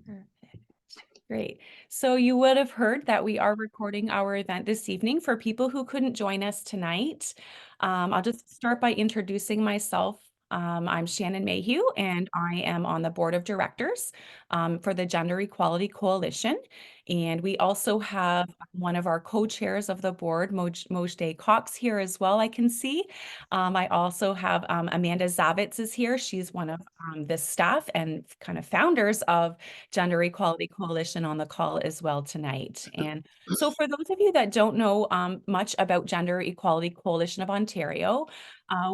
Perfect. Great. So you would have heard that we are recording our event this evening for people who couldn't join us tonight. I'll just start by introducing myself. I'm Shannon Mayhew, and I am on the board of directors for the Gender Equality Coalition. And we also have one of our co-chairs of the board, Mojde Cox, here as well, I can see. I also have Amanda Zavitz is here. She's one of the staff and kind of founders of Gender Equality Coalition on the call as well tonight. And so for those of you that don't know much about Gender Equality Coalition of Ontario,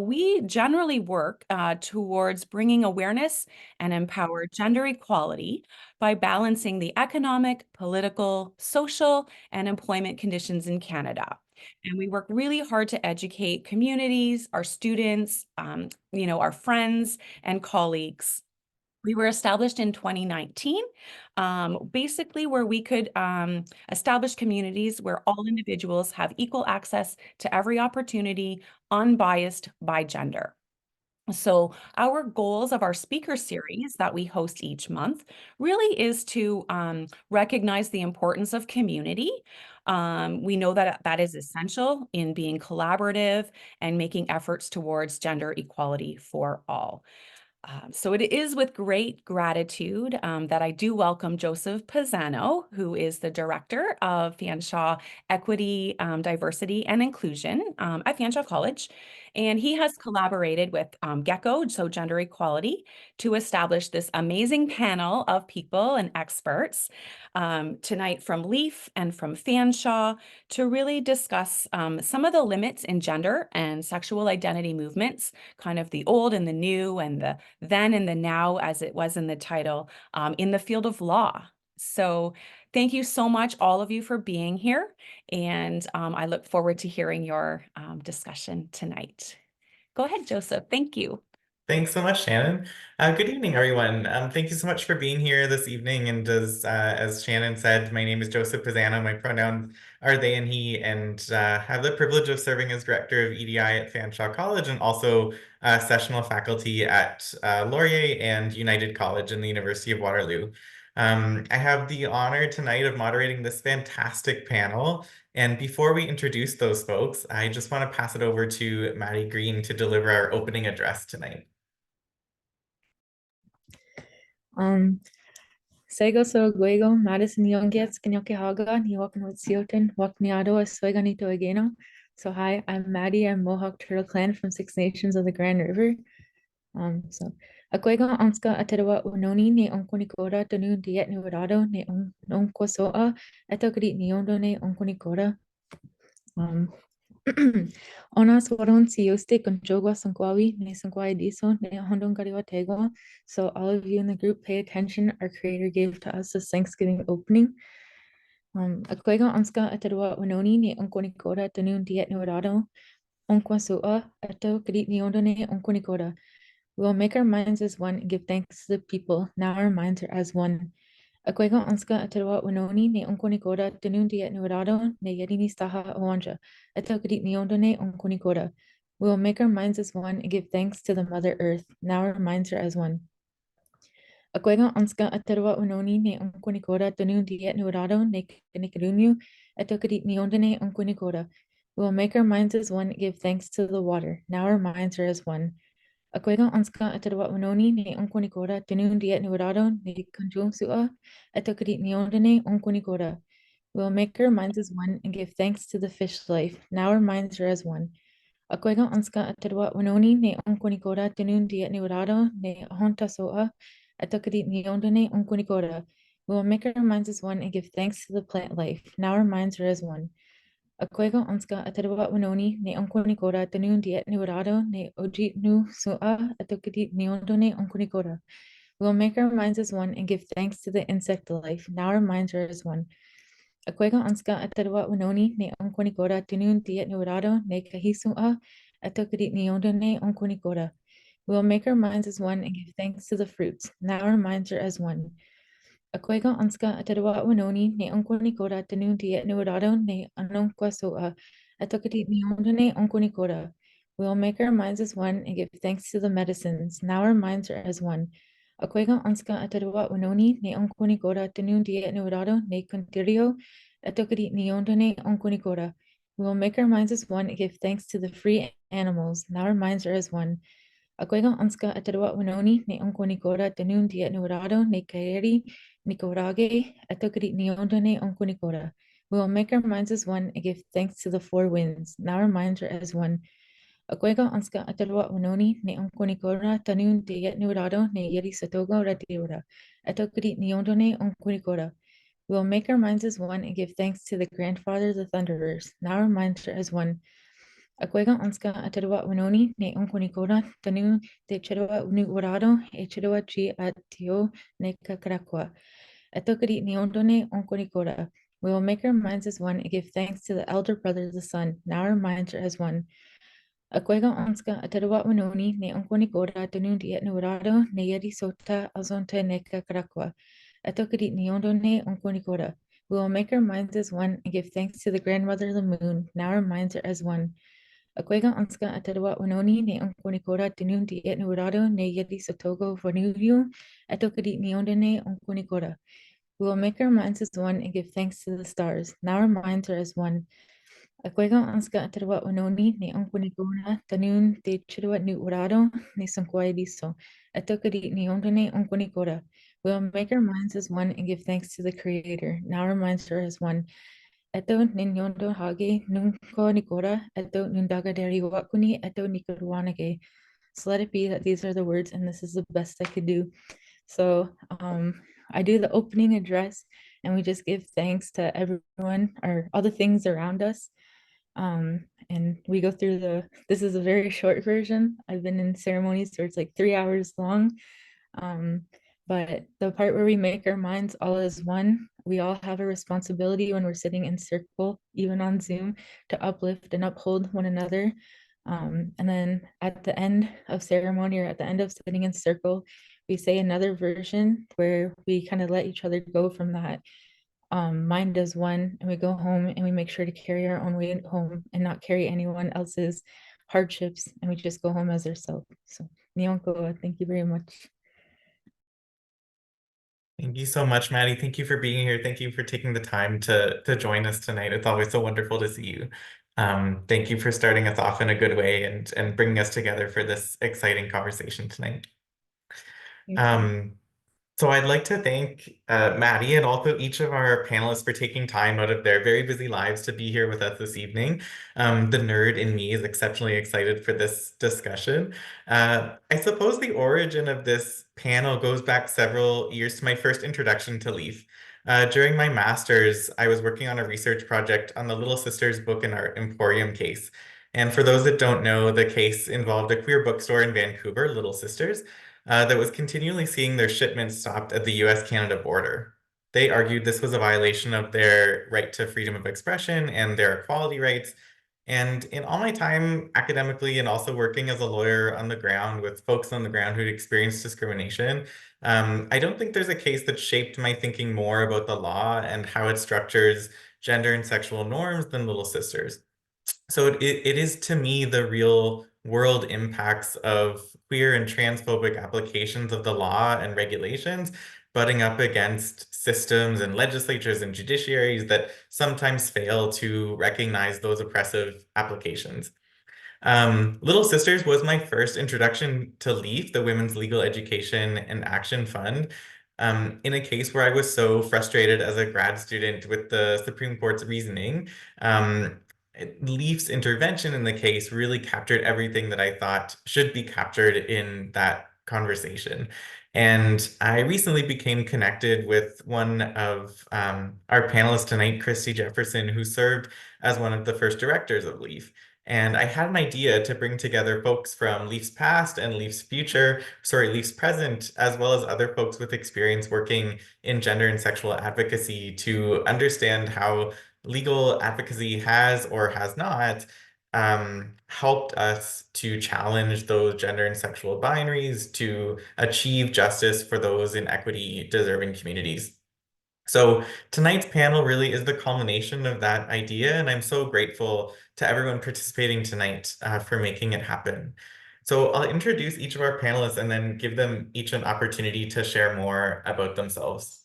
we generally work towards bringing awareness and empower gender equality by balancing the economic, political, social, and employment conditions in Canada. And we work really hard to educate communities, our students, our friends and colleagues. We were established in 2019, basically where we could establish communities where all individuals have equal access to every opportunity, unbiased by gender. So our goals of our speaker series that we host each month really is to recognize the importance of community. We know that that is essential in being collaborative and making efforts towards gender equality for all. So it is with great gratitude that I do welcome Joseph Pisano, who is the Director of Fanshawe Equity, Diversity, and Inclusion at Fanshawe College. And he has collaborated with GECO, so Gender Equality, to establish this amazing panel of people and experts tonight from LEAF and from Fanshawe to really discuss some of the limits in gender and sexual identity movements, kind of the old and the new and the then and the now, as it was in the title, in the field of law. So thank you so much, all of you, for being here. And I look forward to hearing your discussion tonight. Go ahead, Joseph. Thank you. Thanks so much, Shannon. Good evening, everyone. Thank you so much for being here this evening. And as Shannon said, my name is Joseph Pisano. My pronouns are they and he, and have the privilege of serving as director of EDI at Fanshawe College and also sessional faculty at Laurier and United College in the University of Waterloo. I have the honor tonight of moderating this fantastic panel. And before we introduce those folks, I just want to pass it over to Maddie Green to deliver our opening address tonight. Sego so Guego, Madison Youngets, Kenyokehaga, Niwak Notsiotin, Wakniado, Soiganito Ageno. So hi, I'm Maddie. I'm Mohawk Turtle Clan from Six Nations of the Grand River. So Akwega Anska Aterawa Unoni, ne Onkonikora, Tanu Diet Nuerado, ne Onkosoa, Etokri Niondo ne Onkonikora. Onas waron si yoste conjogua sanquawi ne sanquai diso ne hondon gariwa tegua. So all of you in the group pay attention. Our creator gave to us this Thanksgiving opening. Akwega onska aterwa winoni ne onkonikora tanun diet nuerado. Onkwasua ato krit niondo ne onkonikora. We will make our minds as one and give thanks to the people. Now our minds are as one. Akwega onska aterwa winoni ne onkonikora tanun diet nuerado ne yedini staha oanja. Ato krit niondo ne onkonikora. We will make our minds as one and give thanks to the Mother Earth. Now our minds are as one. Akwega onska aterwa unoni ne onkonikora tanun diet nuerado ne kanikarunyu. Ato krit niondo ne onkonikora. We will make our minds as one and give thanks to the water. Now our minds are as one. Akwega onska aterwa unoni ne onkonikora tanun diet nuerado ne kanjungsua. Ato krit niondo ne onkonikora. We will make our minds as one and give thanks to the fish life. Now our minds are as one. Akwega onska aterwa unoni ne onkonikora tanun diet nuerado ne honta soa. Ato krit niondo ne onkonikora. We will make our minds as one and give thanks to the plant life. Now our minds are as one. Akwega onska aterwa unoni ne onkonikora tanun diet nuerado ne ojit nu soa. Ato krit niondo ne onkonikora. We will make our minds as one and give thanks to the insect life. Now our minds are as one. Akwega onska aterwa unoni ne onkonikora tanun diet nuerado ne kahisua. Ato krit niondo ne onkonikora. We will make our minds as one and give thanks to the fruits. Now our minds are as one. Akwega onska aterwa winoni ne onkonikora tanun diet nuerado ne anonkwa soa. Ato krit niondo ne onkonikora. We will make our minds as one and give thanks to the medicines. Now our minds are as one. Akwega anska atadwa wanoni ne onkoni kora tenun dia nuurado ne contirio atokari niondane onkoni kora. We will make our minds as one and give thanks to the free animals. Now our minds are as one. Akwega anska atadwa wanoni ne onkoni kora tenun dia nuurado ne kaeri nikorage atokari niondane onkoni kora. We will make our minds as one and give thanks to the four winds. Now our minds are as one. Akwega anska atalwa unoni ne onkonikora tanun te yet nuorado ne yeri satogo ratiura. Atokri niondone onkonikora. We will make our minds as one and give thanks to the grandfather, the thunderers. Now our minds are as one. Akwega anska atalwa unoni ne onkonikora tanun te chedwa nuorado e chedwa chi atio ne kakrakwa. Atokri niondone onkonikora. We will make our minds as one and give thanks to the elder brother, the sun. Now our minds are as one. Akwega onska atarawa wanoni ne onkoni kora tanundi et nuorado ne yeri sota azonte ne kakrakwa. Atokiri niondo ne onkoni kora. We will make our minds as one and give thanks to the grandmother of the moon. Now our minds are as one. Akwega onska atarawa wanoni ne onkoni kora tanundi et nuorado ne yeri sotogo vanuyu. Atokiri niondo ne onkoni kora. We will make our minds as one and give thanks to the stars. Now our minds are as one. Akwega anska atarwa ononi ne onkoni gona tanun te chirwa nu urado ne sankwai diso. Atokari ni ondone onkoni kora. We'll make our minds as one and give thanks to the Creator. Now our minds are as one. Eto ninyondo hage nunko nikora eto nundagaderi wakuni eto nikurwanage. So let it be that these are the words and this is the best I could do. So I do the opening address and we just give thanks to everyone or all the things around us. And we go through this is a very short version. I've been in ceremonies where it's like 3 hours long. But the part where we make our minds all as one, we all have a responsibility when we're sitting in circle, even on Zoom, to uplift and uphold one another. And then at the end of ceremony or at the end of sitting in circle, we say another version where we kind of let each other go from that mind as one, and we go home and we make sure to carry our own weight home and not carry anyone else's hardships, and we just go home as ourselves. So Nyonko, thank you very much. Thank you so much, Maddie. Thank you for being here. Thank you for taking the time to join us tonight. It's always so wonderful to see you. Thank you for starting us off in a good way and bringing us together for this exciting conversation tonight. So I'd like to thank Maddie and also each of our panelists for taking time out of their very busy lives to be here with us this evening. The nerd in me is exceptionally excited for this discussion. I suppose the origin of this panel goes back several years to my first introduction to LEAF. During my master's, I was working on a research project on the Little Sisters Book and Art Emporium case. And for those that don't know, the case involved a queer bookstore in Vancouver, Little Sisters, that was continually seeing their shipments stopped at the US-Canada border. They argued this was a violation of their right to freedom of expression and their equality rights. And in all my time academically and also working as a lawyer on the ground with folks on the ground who'd experienced discrimination, I don't think there's a case that shaped my thinking more about the law and how it structures gender and sexual norms than Little Sisters. So it is to me the real world impacts of queer and transphobic applications of the law and regulations butting up against systems and legislatures and judiciaries that sometimes fail to recognize those oppressive applications. Little Sisters was my first introduction to LEAF, the Women's Legal Education and Action Fund, in a case where I was so frustrated as a grad student with the Supreme Court's reasoning. LEAF's intervention in the case really captured everything that I thought should be captured in that conversation. And I recently became connected with one of our panelists tonight, Christy Jefferson, who served as one of the first directors of LEAF. And I had an idea to bring together folks from LEAF's past and LEAF's present, as well as other folks with experience working in gender and sexual advocacy to understand how legal advocacy has or has not helped us to challenge those gender and sexual binaries, to achieve justice for those in equity deserving communities. So tonight's panel really is the culmination of that idea, and I'm so grateful to everyone participating tonight for making it happen. So I'll introduce each of our panelists and then give them each an opportunity to share more about themselves.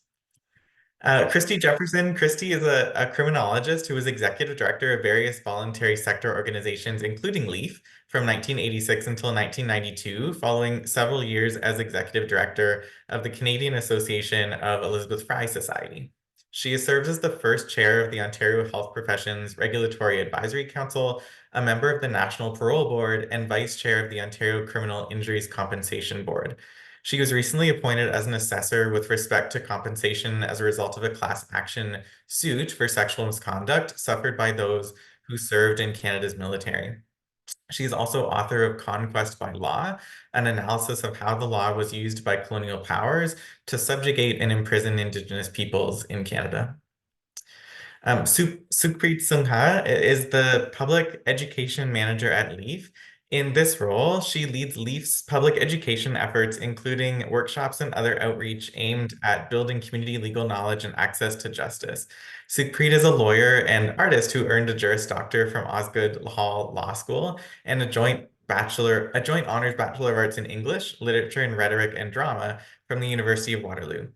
Christy Jefferson. Christy is a criminologist who was executive director of various voluntary sector organizations, including LEAF, from 1986 until 1992, following several years as executive director of the Canadian Association of Elizabeth Fry Society. She has served as the first chair of the Ontario Health Professions Regulatory Advisory Council, a member of the National Parole Board, and vice chair of the Ontario Criminal Injuries Compensation Board. She was recently appointed as an assessor with respect to compensation as a result of a class action suit for sexual misconduct suffered by those who served in Canada's military. She is also author of Conquest by Law, an analysis of how the law was used by colonial powers to subjugate and imprison Indigenous peoples in Canada. Sukhpreet Singha is the public education manager at LEAF. In this role, she leads LEAF's public education efforts, including workshops and other outreach aimed at building community legal knowledge and access to justice. Sukhpreet is a lawyer and artist who earned a Juris Doctor from Osgoode Hall Law School and a joint honors Bachelor of Arts in English, Literature and Rhetoric and Drama from the University of Waterloo.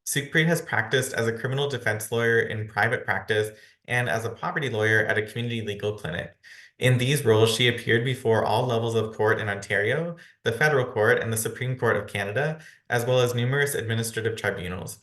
Sukhpreet has practiced as a criminal defense lawyer in private practice and as a property lawyer at a community legal clinic. In these roles, she appeared before all levels of court in Ontario, the Federal Court, and the Supreme Court of Canada, as well as numerous administrative tribunals.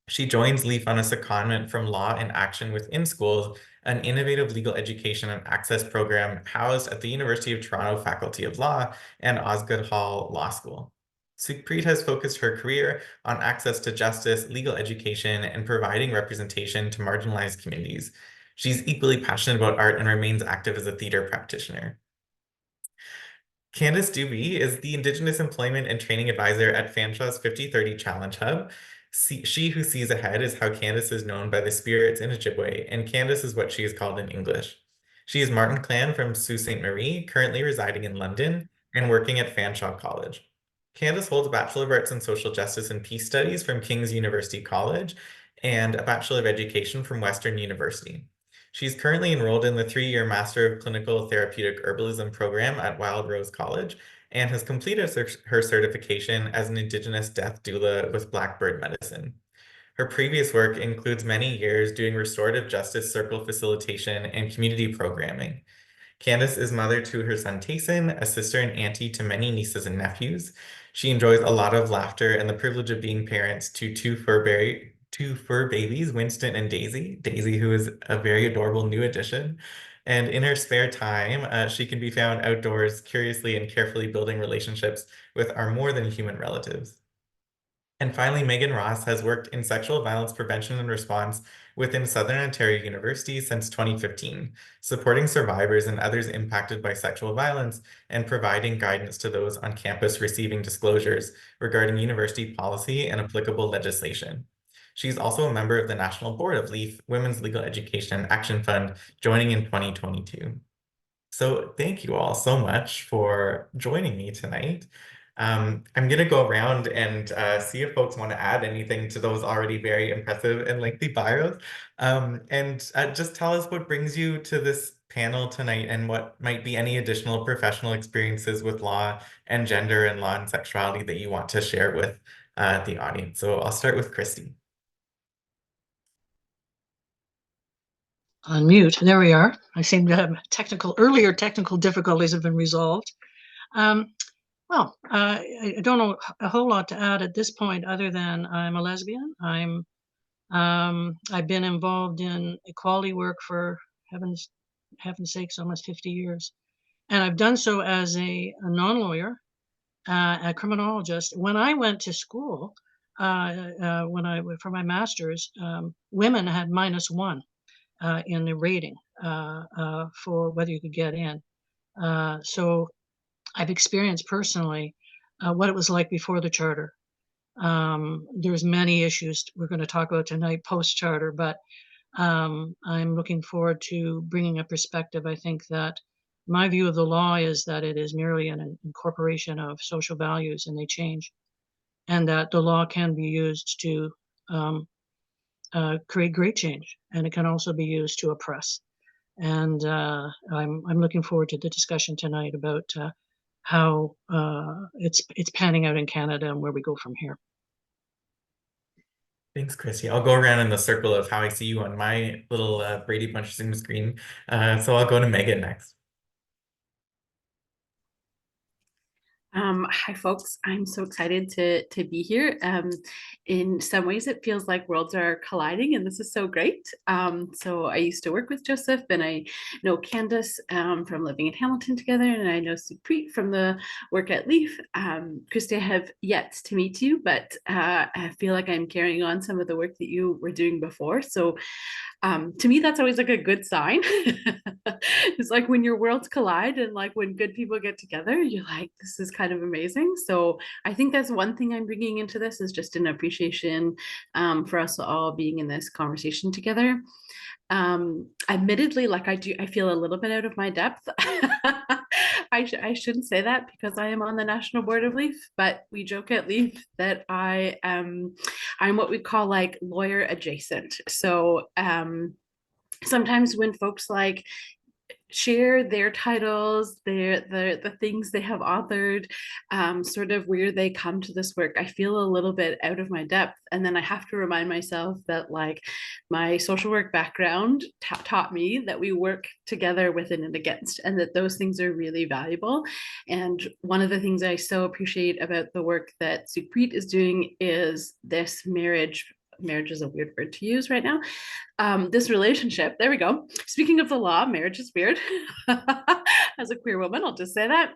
She joins LEAF on a secondment from Law in Action Within Schools, an innovative legal education and access program housed at the University of Toronto Faculty of Law and Osgoode Hall Law School. Sukhpreet has focused her career on access to justice, legal education, and providing representation to marginalized communities. She's equally passionate about art and remains active as a theater practitioner. Candace Dubey is the Indigenous Employment and Training Advisor at Fanshaw's 5030 Challenge Hub. She who sees ahead is how Candace is known by the spirits in Ojibwe, and Candace is what she is called in English. She is Martin Clan from Sault Ste. Marie, currently residing in London and working at Fanshawe College. Candace holds a Bachelor of Arts in Social Justice and Peace Studies from King's University College and a Bachelor of Education from Western University. She's currently enrolled in the 3-year Master of Clinical Therapeutic Herbalism program at Wild Rose College and has completed her certification as an Indigenous death doula with Blackbird Medicine. Her previous work includes many years doing restorative justice circle facilitation and community programming. Candace is mother to her son Tayson, a sister and auntie to many nieces and nephews. She enjoys a lot of laughter and the privilege of being parents to two fur babies, Winston and Daisy. Daisy, who is a very adorable new addition. And in her spare time, she can be found outdoors, curiously and carefully building relationships with our more than human relatives. And finally, Megan Ross has worked in sexual violence prevention and response within Southern Ontario University since 2015, supporting survivors and others impacted by sexual violence and providing guidance to those on campus receiving disclosures regarding university policy and applicable legislation. She's also a member of the National Board of LEAF Women's Legal Education Action Fund, joining in 2022. So thank you all so much for joining me tonight. I'm going to go around and see if folks want to add anything to those already very impressive and lengthy bios. And just tell us what brings you to this panel tonight and what might be any additional professional experiences with law and gender and law and sexuality that you want to share with the audience. So I'll start with Christy. Unmute. There we are. I seem to have earlier technical difficulties have been resolved. Well, I don't know a whole lot to add at this point other than I'm a lesbian. I've been involved in equality work for heaven's sakes, almost 50 years. And I've done so as a non-lawyer, a criminologist. When I went to school, for my master's, women had -1 in the rating for whether you could get in. So I've experienced personally what it was like before the charter. There's many issues we're going to talk about tonight post-charter, but I'm looking forward to bringing a perspective. I think that my view of the law is that it is merely an incorporation of social values and they change, and that the law can be used to create great change, and it can also be used to oppress. And I'm looking forward to the discussion tonight about how it's panning out in Canada and where we go from here. Thanks, Chrissy. I'll go around in the circle of how I see you on my little Brady Bunch Zoom screen. So I'll go to Megan next. Hi, folks. I'm so excited to be here. In some ways, it feels like worlds are colliding, and this is so great. So I used to work with Joseph, and I know Candace from living in Hamilton together, and I know Supreet from the work at Leaf. Christy, I have yet to meet you, but I feel like I'm carrying on some of the work that you were doing before. So to me, that's always like a good sign. It's like when your worlds collide and like when good people get together, you're like, this is kind of amazing. So I think that's one thing I'm bringing into this is just an appreciation for us all being in this conversation together. Admittedly, like I feel a little bit out of my depth. I shouldn't say that because I am on the national board of Leaf, but we joke at Leaf that I'm what we call like lawyer adjacent. So sometimes when folks like share their titles, the things they have authored, sort of where they come to this work, I feel a little bit out of my depth. And then I have to remind myself that like my social work background taught me that we work together within and against, and that those things are really valuable. And one of the things I so appreciate about the work that Supreet is doing is this marriage is a weird word to use right now. This relationship, there we go. Speaking of the law, marriage is weird. As a queer woman, I'll just say that.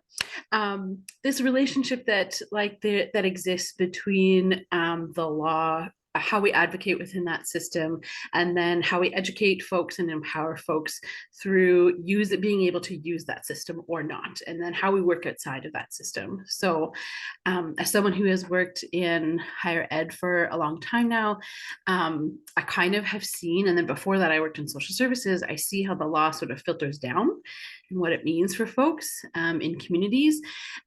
This relationship that that exists between the law, how we advocate within that system, and then how we educate folks and empower folks through being able to use that system or not, and then how we work outside of that system. So as someone who has worked in higher ed for a long time now, I kind of have seen, and then before that I worked in social services, I see how the law sort of filters down and what it means for folks in communities.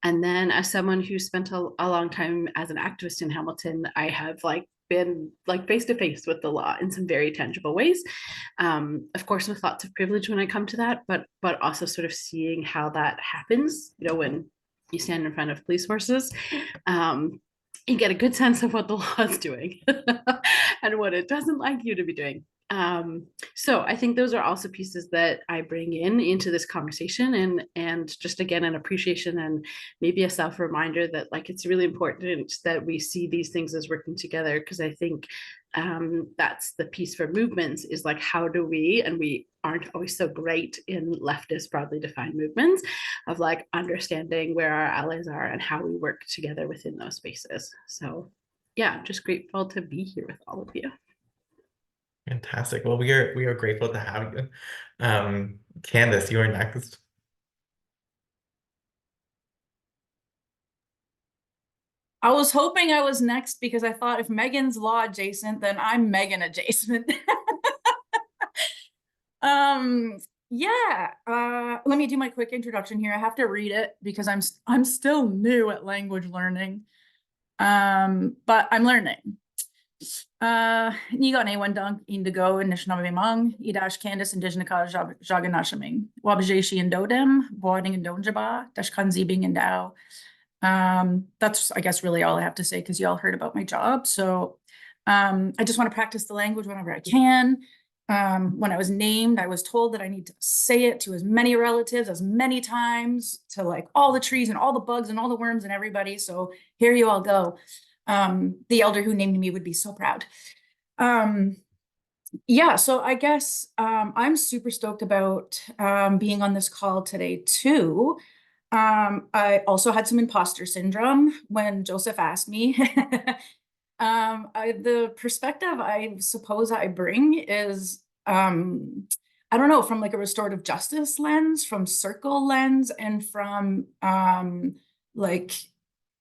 And then as someone who spent a long time as an activist in Hamilton, I have like been like face to face with the law in some very tangible ways. Of course, with lots of privilege when I come to that, but also sort of seeing how that happens, you know, when you stand in front of police forces, you get a good sense of what the law is doing and what it doesn't like you to be doing. So I think those are also pieces that I bring into this conversation, and just again an appreciation and maybe a self-reminder that like it's really important that we see these things as working together, because I think that's the piece for movements is like how do we, and we aren't always so great in leftist broadly defined movements, of like understanding where our allies are and how we work together within those spaces. So yeah, I'm just grateful to be here with all of you. Fantastic. Well, we are grateful to have you. Candace, you are next. I was hoping I was next because I thought if Megan's law adjacent, then I'm Megan adjacent. Yeah, let me do my quick introduction here. I have to read it because I'm still new at language learning. But I'm learning. Ni ga one dunk indigo Anishinaabe Hmong, Idash Candace Indigenaka Jaganashaming, Wabajashi and Dodem, Boarding and Donjaba, Dashkanzibing and Dao. That's, I guess, really all I have to say because you all heard about my job. So I just want to practice the language whenever I can. When I was named, I was told that I need to say it to as many relatives as many times, to like all the trees and all the bugs and all the worms and everybody. So here you all go. The elder who named me would be so proud. Yeah, so I guess I'm super stoked about being on this call today too. I also had some imposter syndrome when Joseph asked me. The perspective I suppose I bring is, I don't know, from like a restorative justice lens, from circle lens, and from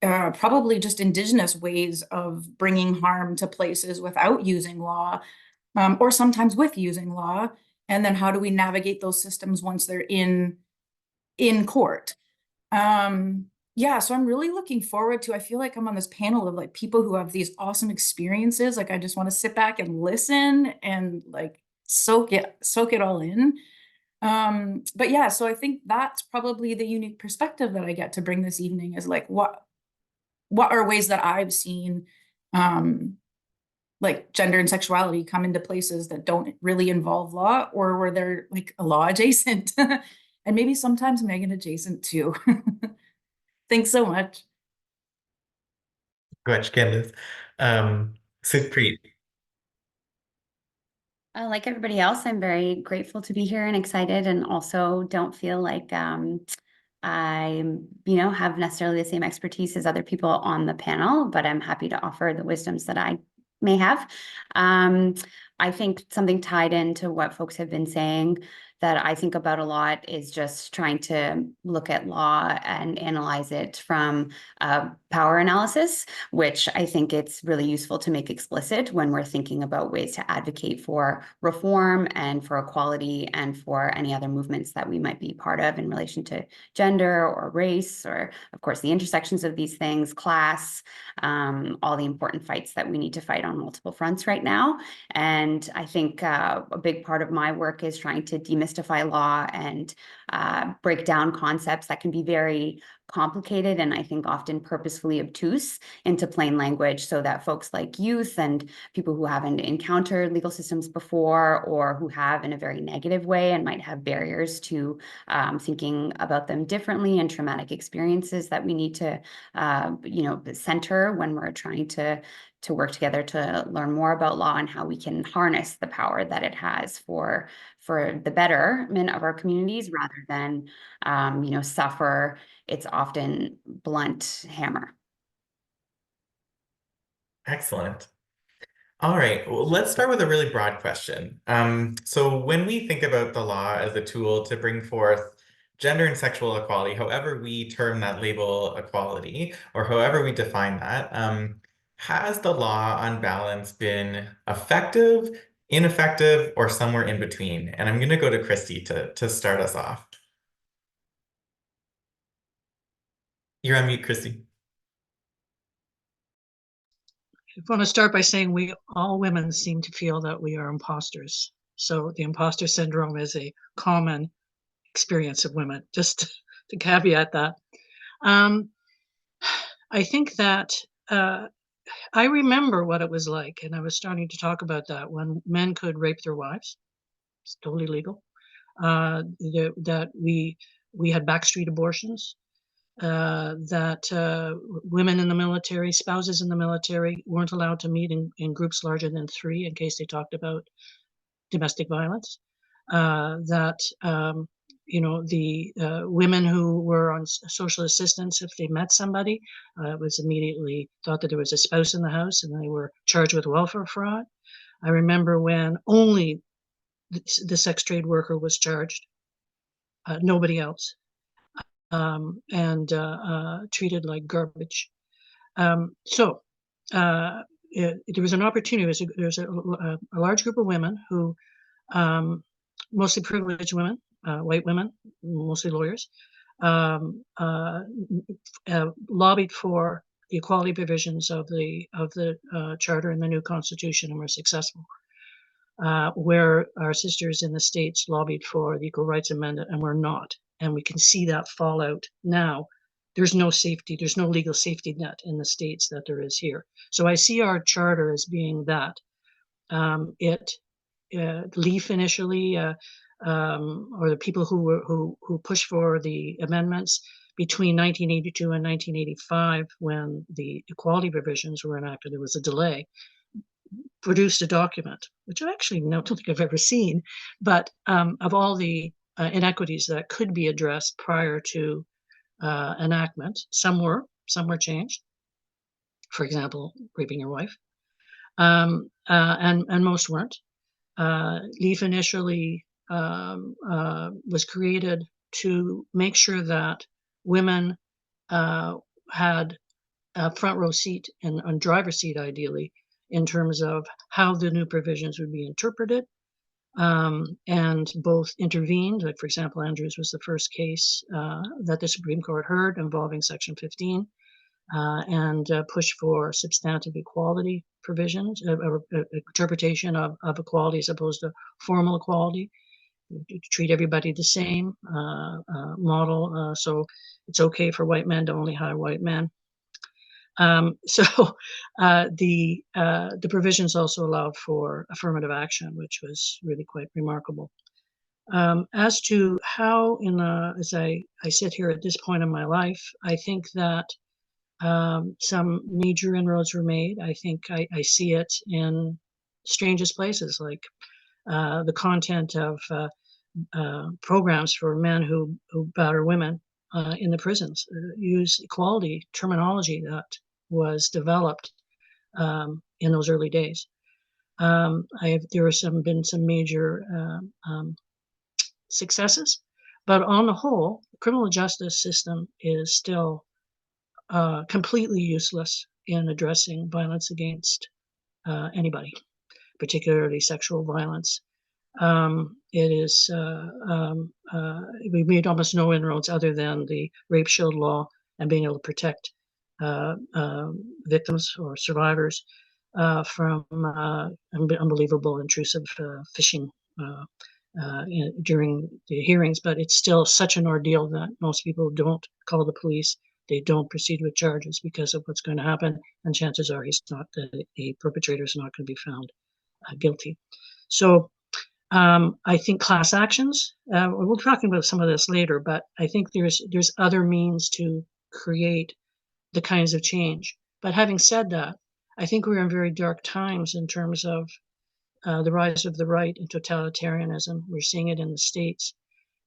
probably just Indigenous ways of bringing harm to places without using law, or sometimes with using law. And then how do we navigate those systems once they're in court? Yeah, so I'm really looking forward to, I feel like I'm on this panel of like people who have these awesome experiences. Like I just want to sit back and listen and like soak it all in. But yeah, so I think that's probably the unique perspective that I get to bring this evening is like what are ways that I've seen like gender and sexuality come into places that don't really involve law or where they're like a law adjacent and maybe sometimes Megan adjacent too. Thanks so much. Much, Candace. Sukhpreet. Like everybody else, I'm very grateful to be here and excited, and also don't feel like I, have necessarily the same expertise as other people on the panel, but I'm happy to offer the wisdoms that I may have. I think something tied into what folks have been saying that I think about a lot is just trying to look at law and analyze it from power analysis, which I think it's really useful to make explicit when we're thinking about ways to advocate for reform and for equality and for any other movements that we might be part of in relation to gender or race, or of course the intersections of these things, class, all the important fights that we need to fight on multiple fronts right now. And I think a big part of my work is trying to demystify law and break down concepts that can be very complicated and I think often purposefully obtuse into plain language so that folks like youth and people who haven't encountered legal systems before or who have in a very negative way and might have barriers to thinking about them differently and traumatic experiences that we need to center when we're trying to work together to learn more about law and how we can harness the power that it has for the betterment of our communities rather than suffer its often blunt hammer. Excellent. All right, well, let's start with a really broad question. So when we think about the law as a tool to bring forth gender and sexual equality, however we term that label equality, or however we define that, has the law on balance been effective, ineffective, or somewhere in between? And I'm going to go to Christy to start us off. You're on mute, Christy. I want to start by saying all women seem to feel that we are imposters. So the imposter syndrome is a common experience of women, just to caveat that. I think that I remember what it was like, and I was starting to talk about that when men could rape their wives. It's totally legal. That we had backstreet abortions. That women in the military, spouses in the military, weren't allowed to meet in groups larger than 3 in case they talked about domestic violence. The women who were on social assistance, if they met somebody, it was immediately thought that there was a spouse in the house and they were charged with welfare fraud. I remember when only the sex trade worker was charged, nobody else. Treated like garbage. There was an opportunity. There's a large group of women who, mostly privileged women, white women, mostly lawyers, lobbied for the equality provisions of the charter and the new constitution and were successful. Where our sisters in the States lobbied for the Equal Rights Amendment and were not. And we can see that fallout now. There's no safety, there's no legal safety net in the States that there is here. So I see our charter as being that. LEAF initially, or the people who pushed for the amendments between 1982 and 1985, when the equality provisions were enacted, there was a delay, produced a document, which I actually don't think I've ever seen, but of all the inequities that could be addressed prior to enactment, some were changed. For example, raping your wife, and most weren't. LEAF initially was created to make sure that women had a front row seat and a driver's seat, ideally, in terms of how the new provisions would be interpreted, and both intervened. Like, for example, Andrews was the first case that the Supreme Court heard involving Section 15, and pushed for substantive equality provisions, interpretation of equality as opposed to formal equality. treat everybody the same model. So it's okay for white men to only hire white men. So the provisions also allowed for affirmative action, which was really quite remarkable. As to how, as I sit here at this point in my life, I think that some major inroads were made. I think I see it in strangest places, like the content of programs for men who batter women in the prisons, use equality terminology that was developed in those early days. There have been some major successes, but on the whole, the criminal justice system is still completely useless in addressing violence against anybody, particularly sexual violence. We've made almost no inroads other than the Rape Shield law and being able to protect victims or survivors from unbelievable intrusive phishing during the hearings. But it's still such an ordeal that most people don't call the police. They don't proceed with charges because of what's going to happen, and chances are the perpetrator is not going to be found guilty. So I think class actions, we'll be talking about some of this later, but I think there's other means to create the kinds of change. But having said that, I think we're in very dark times in terms of the rise of the right and totalitarianism. We're seeing it in the States.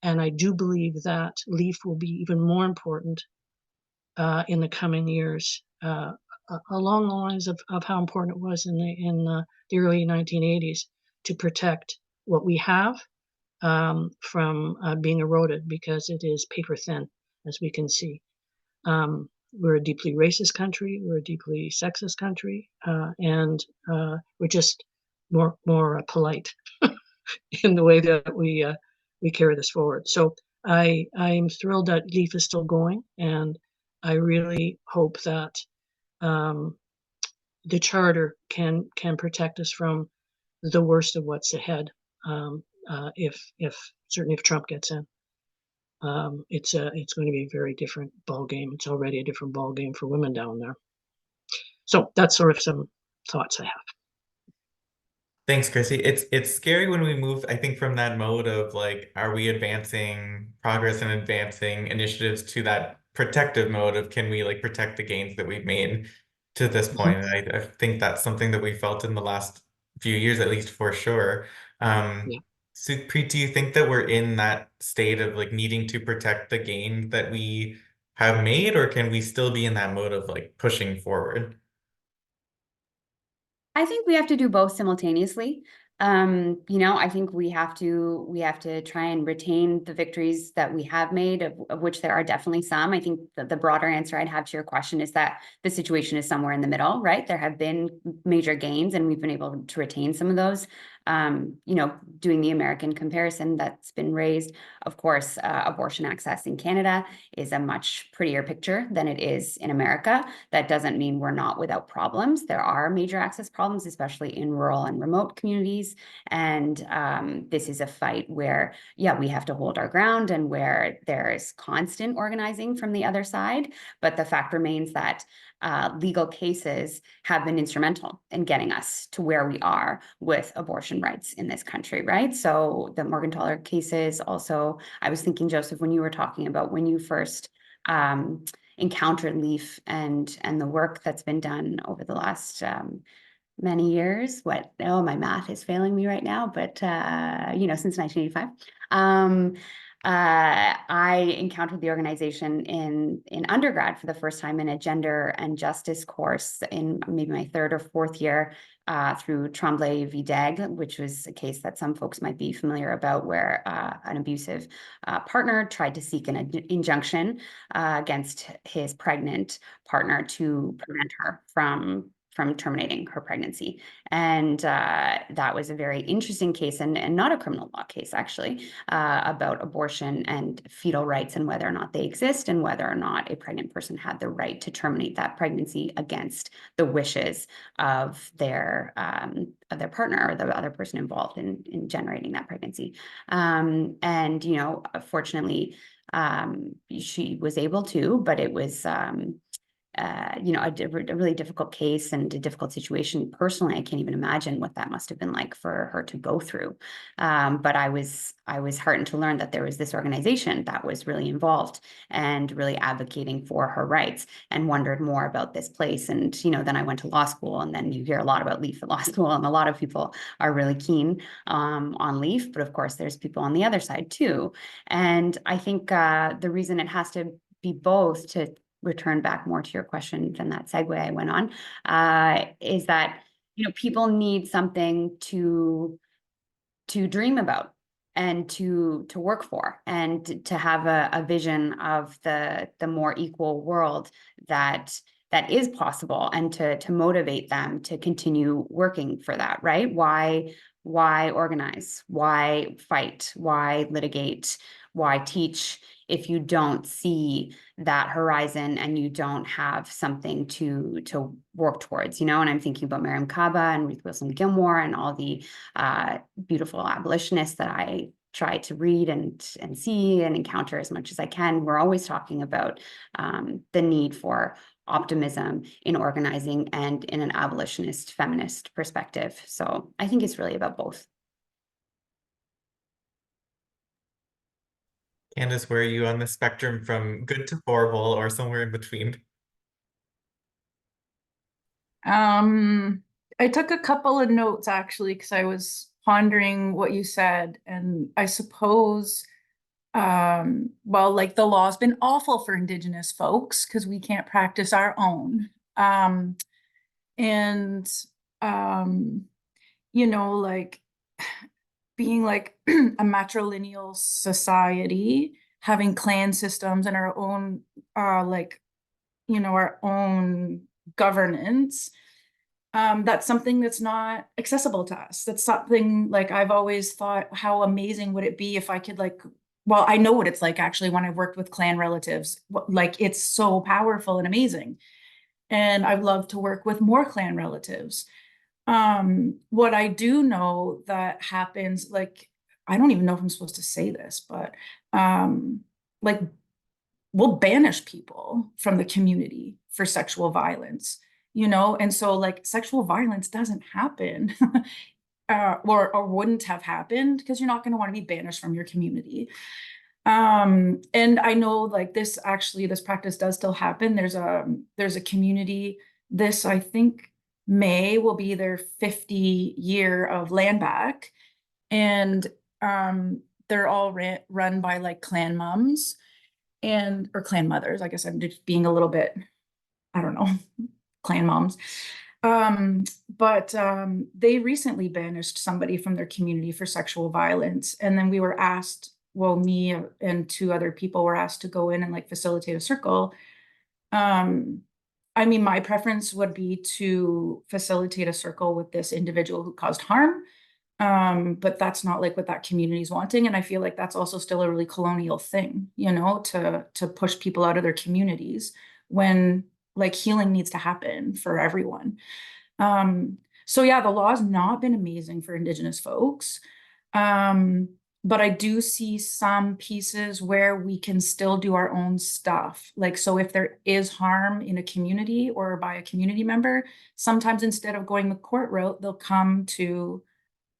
And I do believe that LEAF will be even more important in the coming years, along the lines of how important it was in the early 1980s to protect what we have from being eroded, because it is paper thin, as we can see. We're a deeply racist country, we're a deeply sexist country, and we're just more polite in the way that we carry this forward. So I'm thrilled that LEAF is still going, and I really hope that the charter can protect us from the worst of what's ahead. Certainly if Trump gets in, it's going to be a very different ball game. It's already a different ball game for women down there. So that's sort of some thoughts I have. Thanks, Chrissy. It's scary when we move, I think, from that mode of like, are we advancing progress and advancing initiatives to that protective mode of can we like protect the gains that we've made to this point? And I think that's something that we felt in the last few years, at least for sure. Yeah. So Preet, do you think that we're in that state of like needing to protect the gain that we have made, or can we still be in that mode of like pushing forward? I think we have to do both simultaneously. I think we have to try and retain the victories that we have made, of which there are definitely some. I think that the broader answer I'd have to your question is that the situation is somewhere in the middle, right? There have been major gains and we've been able to retain some of those. Doing the American comparison that's been raised, of course, abortion access in Canada is a much prettier picture than it is in America. That doesn't mean we're not without problems. There are major access problems, especially in rural and remote communities. And this is a fight where, yeah, we have to hold our ground and where there is constant organizing from the other side. But the fact remains that legal cases have been instrumental in getting us to where we are with abortion rights in this country, right? So the Morgentaler cases also, I was thinking, Joseph, when you were talking about when you first encountered LEAF and the work that's been done over the last many years. My math is failing me right now, but since 1985. I encountered the organization in undergrad for the first time in a gender and justice course in maybe my third or fourth year through Tremblay v. Daigle, which was a case that some folks might be familiar about, where an abusive partner tried to seek an injunction against his pregnant partner to prevent her from from terminating her pregnancy. And that was a very interesting case, and not a criminal law case, actually, about abortion and fetal rights and whether or not they exist, and whether or not a pregnant person had the right to terminate that pregnancy against the wishes of their partner or the other person involved in generating that pregnancy. And, you know, fortunately, she was able to, but it was you know, a really difficult case and a difficult situation. Personally, I can't even imagine what that must have been like for her to go through. But I was heartened to learn that there was this organization that was really involved and really advocating for her rights, and wondered more about this place. And, you know, then I went to law school, and then you hear a lot about LEAF at law school, and a lot of people are really keen on LEAF, but of course there's people on the other side too. And I think the reason it has to be both, to return back more to your question than that segue I went on, is that, you know, people need something to dream about and to work for, and to have a vision of the more equal world that is possible, and to motivate them to continue working for that, right? Why organize? Why fight? Why litigate? Why teach if you don't see that horizon and you don't have something to work towards, you know? And I'm thinking about Miriam Kaba and Ruth Wilson Gilmore and all the beautiful abolitionists that I try to read and see and encounter as much as I can. We're always talking about the need for optimism in organizing and in an abolitionist feminist perspective. So I think it's really about both. Candace, where are you on the spectrum from good to horrible, or somewhere in between? I took a couple of notes actually, because I was pondering what you said, and I suppose, well, like, the law's been awful for Indigenous folks because we can't practice our own. And you know, like, being like a matrilineal society, having clan systems and our own like, you know, our own governance, that's something that's not accessible to us. That's something, like, I've always thought, how amazing would it be if I could, like, well, I know what it's like actually when I've worked with clan relatives. Like, it's so powerful and amazing. And I'd love to work with more clan relatives. What I do know that happens, like, I don't even know if I'm supposed to say this, but like, we'll banish people from the community for sexual violence, you know? And so, like, sexual violence doesn't happen or wouldn't have happened, because you're not going to want to be banished from your community. And I know, like, this practice does still happen. There's a community, this, I think, May will be their 50 year of land back. And they're all run by, like, clan moms or clan mothers. I guess I'm just being a little bit, I don't know, clan moms. But they recently banished somebody from their community for sexual violence. And then we were asked, well, me and two other people were asked to go in and, like, facilitate a circle. I mean, my preference would be to facilitate a circle with this individual who caused harm. But that's not, like, what that community is wanting. And I feel like that's also still a really colonial thing, you know, to push people out of their communities when, like, healing needs to happen for everyone. So yeah, the law has not been amazing for Indigenous folks. But I do see some pieces where we can still do our own stuff. Like, so if there is harm in a community or by a community member, sometimes instead of going the court route, they'll come to,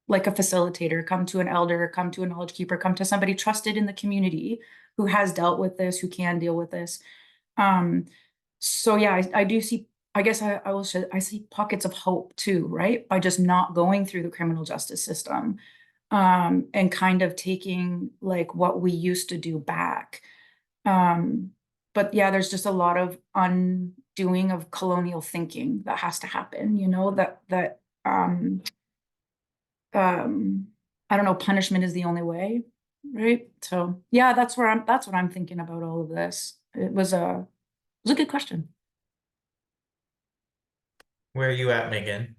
like, a facilitator, come to an elder, come to a knowledge keeper, come to somebody trusted in the community who has dealt with this, who can deal with this. So yeah, I do see, I guess I will say, I see pockets of hope too, right? By just not going through the criminal justice system, and kind of taking, like, what we used to do back. But yeah, there's just a lot of undoing of colonial thinking that has to happen, you know, that I don't know, punishment is the only way, right? So yeah, that's what I'm thinking about all of this. It was a good question. Where are you at, Megan?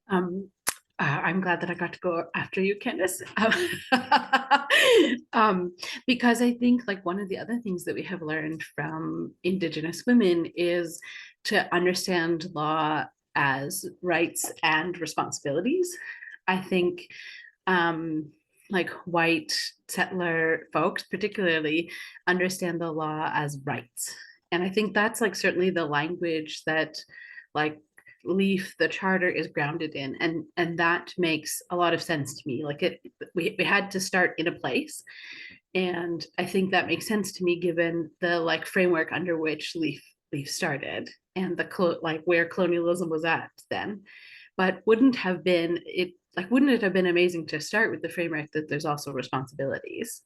Um, I'm glad that I got to go after you, Candace. Because I think like one of the other things that we have learned from Indigenous women is to understand law as rights and responsibilities. I think like white settler folks particularly understand the law as rights. And I think that's like certainly the language that like Leaf, the charter, is grounded in, and that makes a lot of sense to me. Like we had to start in a place, and I think that makes sense to me given the like framework under which Leaf started and the like where colonialism was at then. But wouldn't it have been amazing to start with the framework that there's also responsibilities?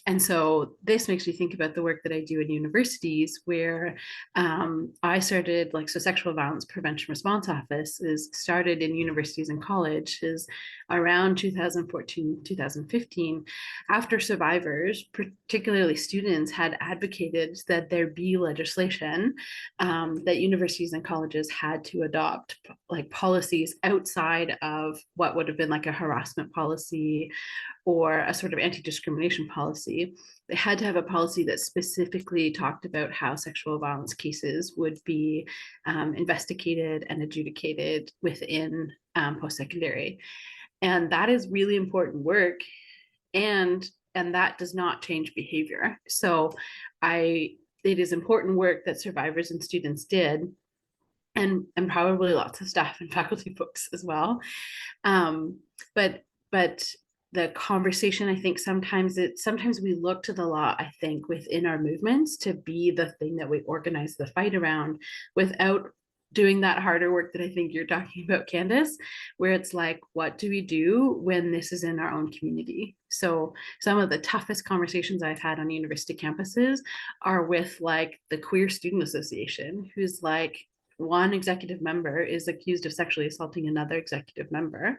And so this makes me think about the work that I do in universities where I started like, so sexual violence prevention response office is started in universities and colleges around 2014, 2015, after survivors, particularly students, had advocated that there be legislation that universities and colleges had to adopt like policies outside of what would have been like a harassment policy or a sort of anti-discrimination policy. They had to have a policy that specifically talked about how sexual violence cases would be investigated and adjudicated within post-secondary. And that is really important work. And that does not change behavior. So it is important work that survivors and students did, and probably lots of staff and faculty folks as well. But the conversation, I think sometimes we look to the law, I think, within our movements to be the thing that we organize the fight around without doing that harder work that I think you're talking about, Candace, where it's like, what do we do when this is in our own community? So some of the toughest conversations I've had on university campuses are with like the Queer Student Association, who's like, one executive member is accused of sexually assaulting another executive member.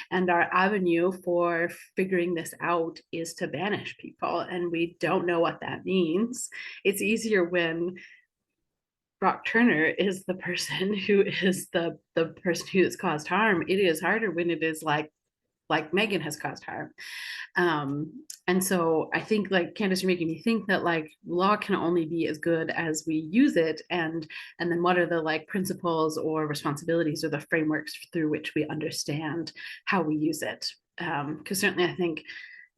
And our avenue for figuring this out is to banish people. And we don't know what that means. It's easier when Brock Turner is the person who is the person who has caused harm. It is harder when it is like Megan has caused harm. And so I think, like, Candace, you're making me think that like law can only be as good as we use it, and then what are the like principles or responsibilities or the frameworks through which we understand how we use it. Because certainly I think,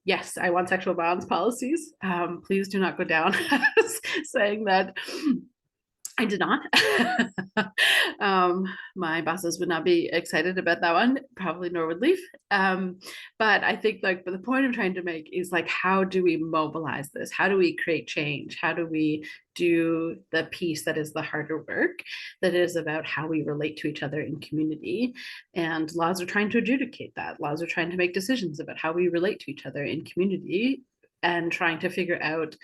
yes, I want sexual violence policies. Please do not go down saying that I did not. My bosses would not be excited about that one, probably nor would Leaf. But I think like, but the point I'm trying to make is like, how do we mobilize this? How do we create change? How do we do the piece that is the harder work, that is about how we relate to each other in community? And laws are trying to adjudicate that. Laws are trying to make decisions about how we relate to each other in community, and trying to figure out,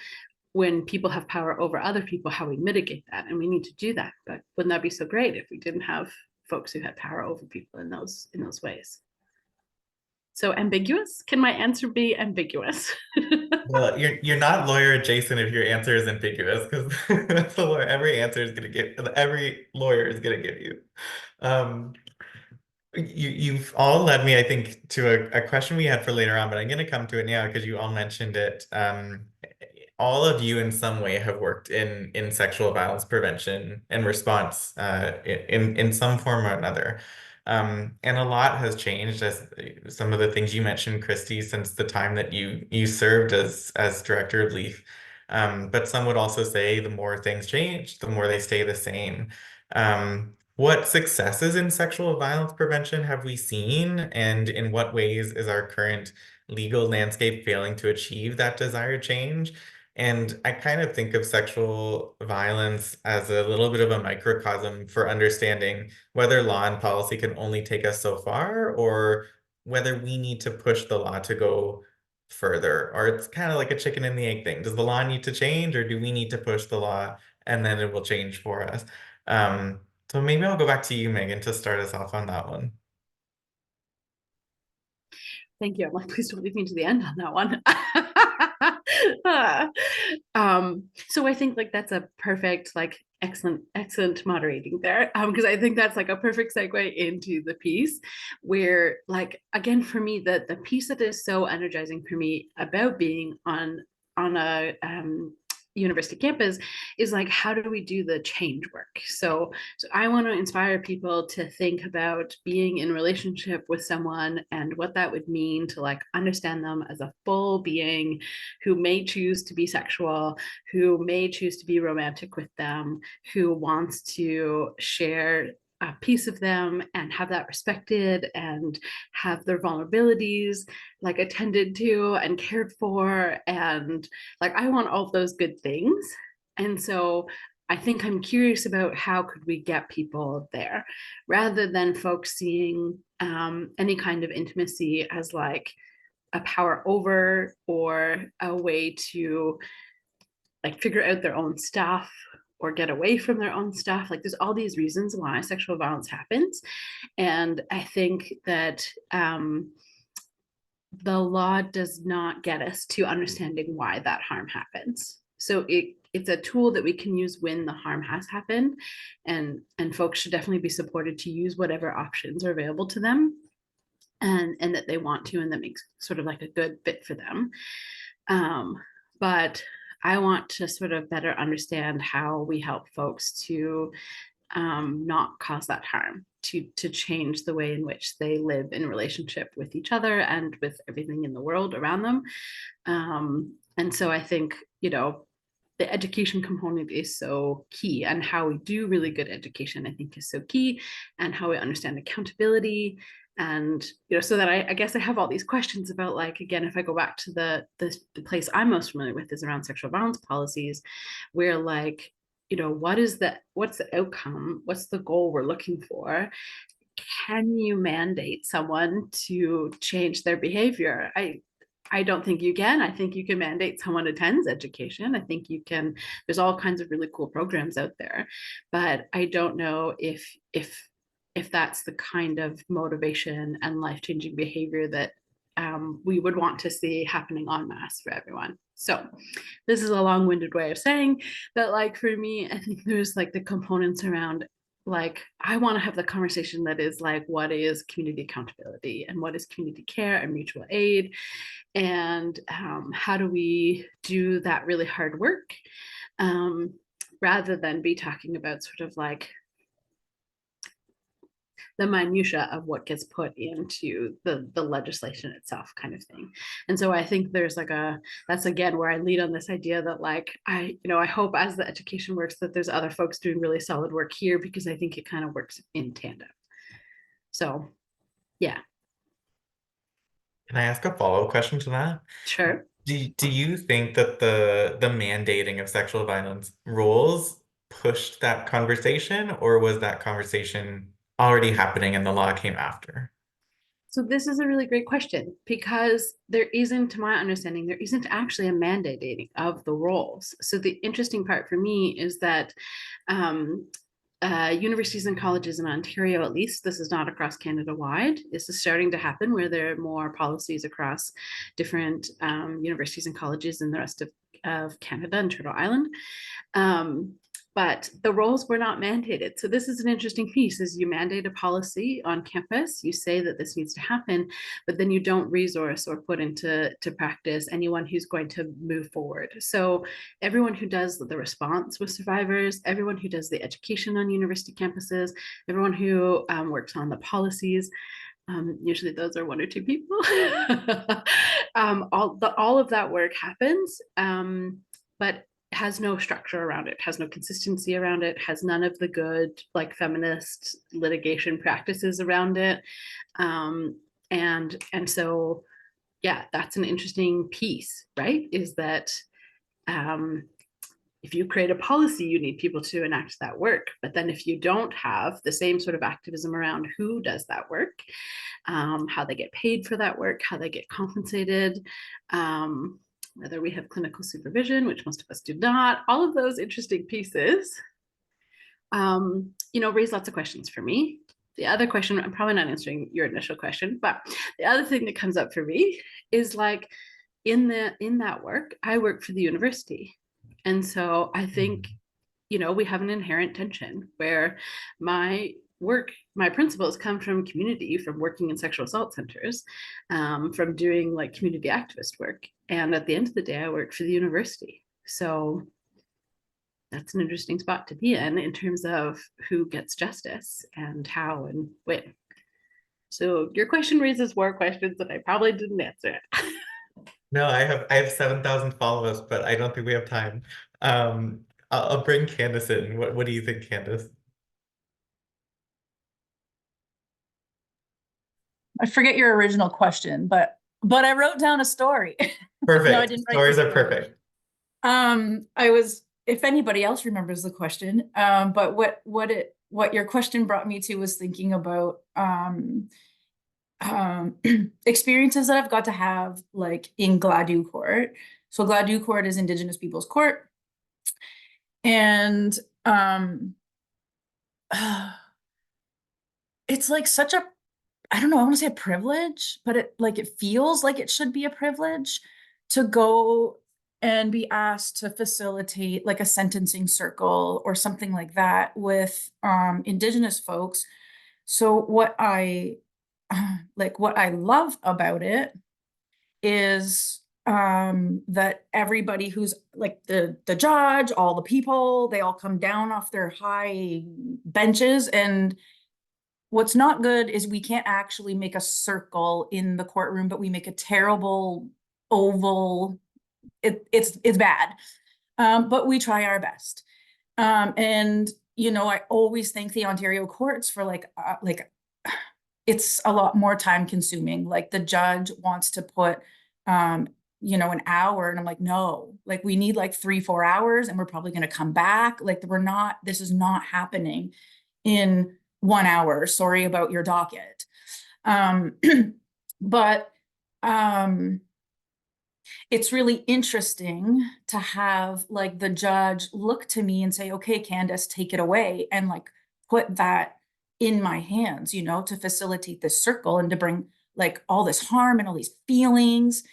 when people have power over other people, how we mitigate that. And we need to do that. But wouldn't that be so great if we didn't have folks who had power over people in those ways? So ambiguous? Can my answer be ambiguous? Well, you're not lawyer adjacent if your answer is ambiguous, because that's the lawyer. Every answer is gonna give, every lawyer is gonna give you. You've all led me, I think, to a question we had for later on, but I'm going to come to it now because you all mentioned it. All of you in some way have worked in sexual violence prevention and response in some form or another. And a lot has changed, as some of the things you mentioned, Christy, since the time that you served as director of LEAF. But some would also say the more things change, the more they stay the same. What successes in sexual violence prevention have we seen, and in what ways is our current legal landscape failing to achieve that desired change? And I kind of think of sexual violence as a little bit of a microcosm for understanding whether law and policy can only take us so far, or whether we need to push the law to go further. Or it's kind of like a chicken and the egg thing. Does the law need to change, or do we need to push the law and then it will change for us? So maybe I'll go back to you, Megan, to start us off on that one. Thank you. I'm like, please don't leave me to the end on that one. So I think like that's a perfect, like excellent moderating there. Because I think that's like a perfect segue into the piece where, like, again, for me, the piece that is so energizing for me about being on a university campus is like, how do we do the change work? So I want to inspire people to think about being in relationship with someone and what that would mean to like understand them as a full being who may choose to be sexual, who may choose to be romantic with them, who wants to share a piece of them and have that respected and have their vulnerabilities like attended to and cared for. And like, I want all of those good things. And so I think I'm curious about how could we get people there rather than folks seeing any kind of intimacy as like a power over or a way to like figure out their own stuff or get away from their own stuff. Like there's all these reasons why sexual violence happens. And I think that the law does not get us to understanding why that harm happens. So it's a tool that we can use when the harm has happened, and folks should definitely be supported to use whatever options are available to them, and that they want to, and that makes sort of like a good fit for them. But I want to sort of better understand how we help folks to not cause that harm, to change the way in which they live in relationship with each other and with everything in the world around them. And so I think, you know, the education component is so key, and how we do really good education, I think, is so key, and how we understand accountability. And, you know, so that I guess I have all these questions about, like, again, if I go back to the place I'm most familiar with is around sexual violence policies, where, like, you know, what's the outcome? What's the goal we're looking for? Can you mandate someone to change their behavior? I don't think you can. I think you can mandate someone attends education. I think you can, there's all kinds of really cool programs out there, but I don't know if that's the kind of motivation and life-changing behavior that we would want to see happening en masse for everyone. So this is a long-winded way of saying that, like, for me, I think there's like the components around, like, I want to have the conversation that is like, what is community accountability and what is community care and mutual aid, and how do we do that really hard work, rather than be talking about sort of like the minutia of what gets put into the legislation itself, kind of thing. And so I think there's like that's again where I lead on this idea that, like, I hope as the education works that there's other folks doing really solid work here, because I think it kind of works in tandem. So yeah. Can I ask a follow-up question to that? Sure. Do you think that the mandating of sexual violence rules pushed that conversation, or was that conversation already happening and the law came after? So this is a really great question, because there isn't, to my understanding, there isn't actually a mandating of the roles. So the interesting part for me is that universities and colleges in Ontario, at least, this is not across Canada wide, this is starting to happen, where there are more policies across different universities and colleges in the rest of Canada and Turtle Island. But the roles were not mandated. So this is an interesting piece, is you mandate a policy on campus, you say that this needs to happen, but then you don't resource or put into practice anyone who's going to move forward. So everyone who does the response with survivors, everyone who does the education on university campuses, everyone who works on the policies, usually those are one or two people, all of that work happens, but has no structure around it, has no consistency around it, has none of the good, like, feminist litigation practices around it. And so, yeah, that's an interesting piece, right? Is that if you create a policy, you need people to enact that work. But then if you don't have the same sort of activism around who does that work, how they get paid for that work, how they get compensated, whether we have clinical supervision, which most of us do not, all of those interesting pieces, raise lots of questions for me. The other question, I'm probably not answering your initial question, but the other thing that comes up for me is, like, in that work, I work for the university. And so I think, we have an inherent tension where my principles come from community, from working in sexual assault centers, from doing like community activist work. And at the end of the day, I work for the university. So that's an interesting spot to be in terms of who gets justice and how and when. So your question raises more questions and I probably didn't answer it. No, I have 7,000 followers, but I don't think we have time. I'll bring Candace in. What do you think, Candace? I forget your original question, but I wrote down a story. Perfect. No, I didn't write the Stories are story. perfect. I was, if anybody else remembers the question, but what your question brought me to was thinking about experiences that I've got to have like in Gladue Court. So Gladue Court is Indigenous Peoples Court. And it's like such a, I don't know, I want to say a privilege, but it feels like it should be a privilege to go and be asked to facilitate like a sentencing circle or something like that with Indigenous folks. So what I love about it is that everybody who's like the judge, all the people, they all come down off their high benches. And what's not good is we can't actually make a circle in the courtroom, but we make a terrible oval. It's bad, but we try our best. And I always thank the Ontario courts for like it's a lot more time consuming. Like the judge wants to put an hour, and I'm like, no, like we need like 3-4 hours, and we're probably going to come back. Like this is not happening in 1 hour. Sorry about your docket. But it's really interesting to have like the judge look to me and say, okay, Candace, take it away, and like put that in my hands, to facilitate this circle and to bring like all this harm and all these feelings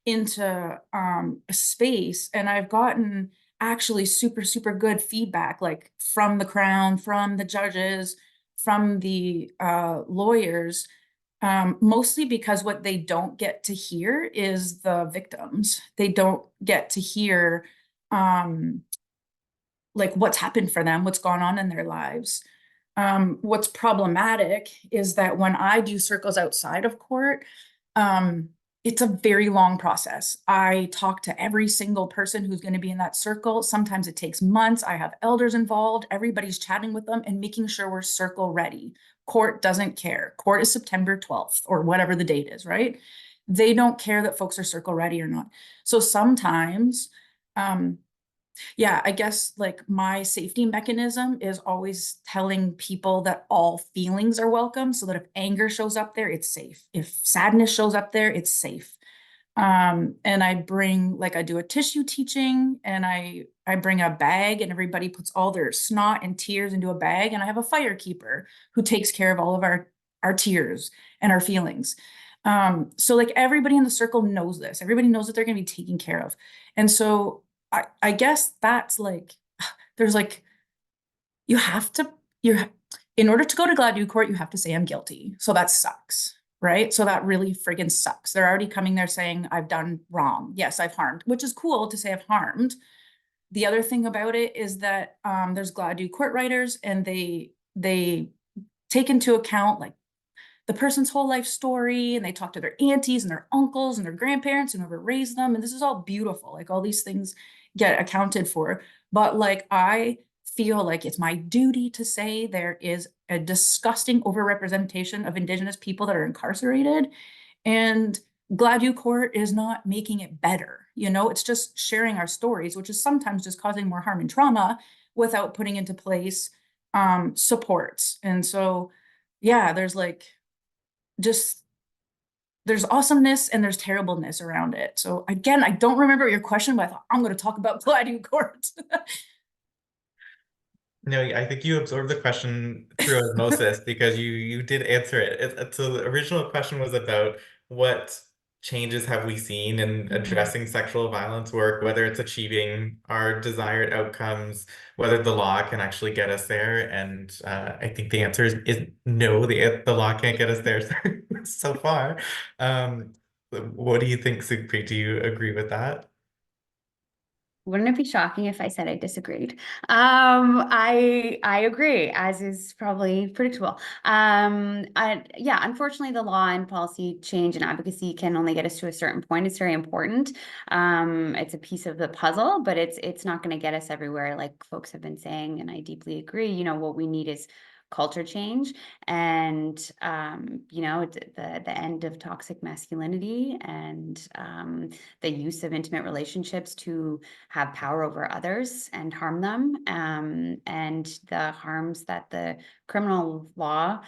into a space. And I've gotten actually super, super good feedback, like from the Crown, from the judges, from the lawyers, mostly because what they don't get to hear is the victims. They don't get to hear like what's happened for them, what's gone on in their lives. What's problematic is that when I do circles outside of court, it's a very long process. I talk to every single person who's going to be in that circle. Sometimes it takes months. I have elders involved. Everybody's chatting with them and making sure we're circle ready. Court doesn't care. Court is September 12th or whatever the date is, right? They don't care that folks are circle ready or not. So sometimes, I guess like my safety mechanism is always telling people that all feelings are welcome, so that if anger shows up there, it's safe. If sadness shows up there, it's safe. And I do a tissue teaching, and I bring a bag, and everybody puts all their snot and tears into a bag, and I have a fire keeper who takes care of all of our tears and our feelings. So like everybody in the circle knows this. Everybody knows that they're going to be taken care of. And so I guess that's like, there's like, in order to go to Gladue Court, you have to say I'm guilty. So that sucks, right? So that really friggin' sucks. They're already coming there saying I've done wrong. Yes, I've harmed, which is cool to say I've harmed. The other thing about it is that there's Gladue Court writers, and they take into account like the person's whole life story, and they talk to their aunties and their uncles and their grandparents and whoever raised them. And this is all beautiful. Like all these things get accounted for. But like, I feel like it's my duty to say there is a disgusting overrepresentation of Indigenous people that are incarcerated. And Gladue Court is not making it better. It's just sharing our stories, which is sometimes just causing more harm and trauma without putting into place supports. And so, there's like, there's awesomeness and there's terribleness around it. So again, I don't remember your question, but I thought I'm going to talk about Gladue Court. No, I think you absorbed the question through osmosis because you did answer it. So the original question was about what changes have we seen in addressing sexual violence work, whether it's achieving our desired outcomes, whether the law can actually get us there? And I think the answer is no, the law can't get us there so far. What do you think, Sukhpreet? Do you agree with that? Wouldn't it be shocking if I said I disagreed? I agree, as is probably predictable. Yeah, unfortunately, the law and policy change and advocacy can only get us to a certain point. It's very important. It's a piece of the puzzle, but it's not going to get us everywhere, like folks have been saying, and I deeply agree. You know, what we need is culture change and you know, the end of toxic masculinity and the use of intimate relationships to have power over others and harm them, and the harms that the criminal law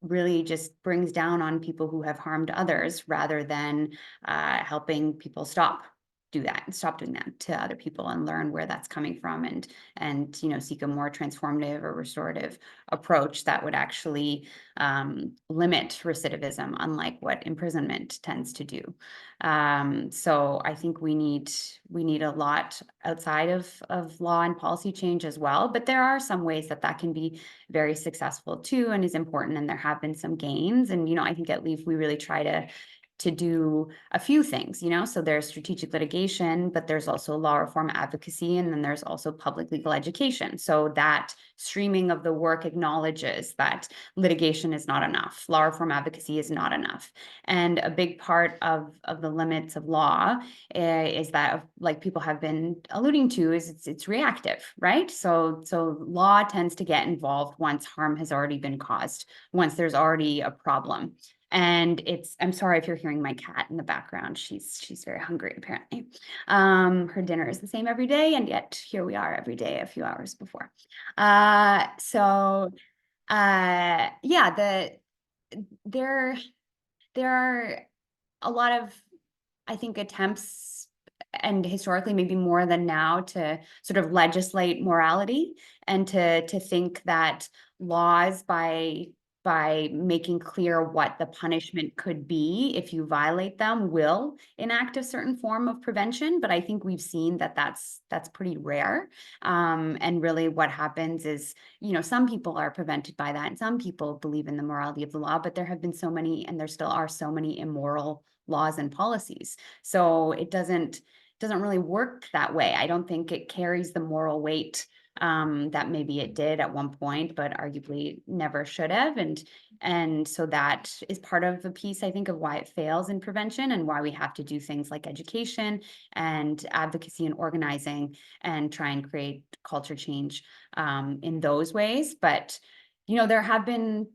really just brings down on people who have harmed others rather than helping people stop doing that to other people and learn where that's coming from, and you know, seek a more transformative or restorative approach that would actually limit recidivism, unlike what imprisonment tends to do. So I think we need a lot outside of law and policy change as well, but there are some ways that can be very successful too, and is important, and there have been some gains. And you know, I think at Leaf we really try to do a few things, you know, so there's strategic litigation, but there's also law reform advocacy, and then there's also public legal education. So that streaming of the work acknowledges that litigation is not enough, law reform advocacy is not enough. And a big part of the limits of law is that, like people have been alluding to, is it's reactive, right? So law tends to get involved once harm has already been caused, once there's already a problem. And I'm sorry if you're hearing my cat in the background. She's very hungry, apparently. Her dinner is the same every day, and yet here we are every day a few hours before. Yeah, there are a lot of, I think, attempts, and historically maybe more than now, to sort of legislate morality and to think that laws, by making clear what the punishment could be if you violate them, will enact a certain form of prevention. But I think we've seen that that's pretty rare. And really what happens is, you know, some people are prevented by that, and some people believe in the morality of the law, but there have been so many, and there still are so many immoral laws and policies. So it doesn't really work that way. I don't think it carries the moral weight that maybe it did at one point, but arguably never should have. And so that is part of the piece, I think, of why it fails in prevention, and why we have to do things like education and advocacy and organizing, and try and create culture change in those ways. But you know, there have been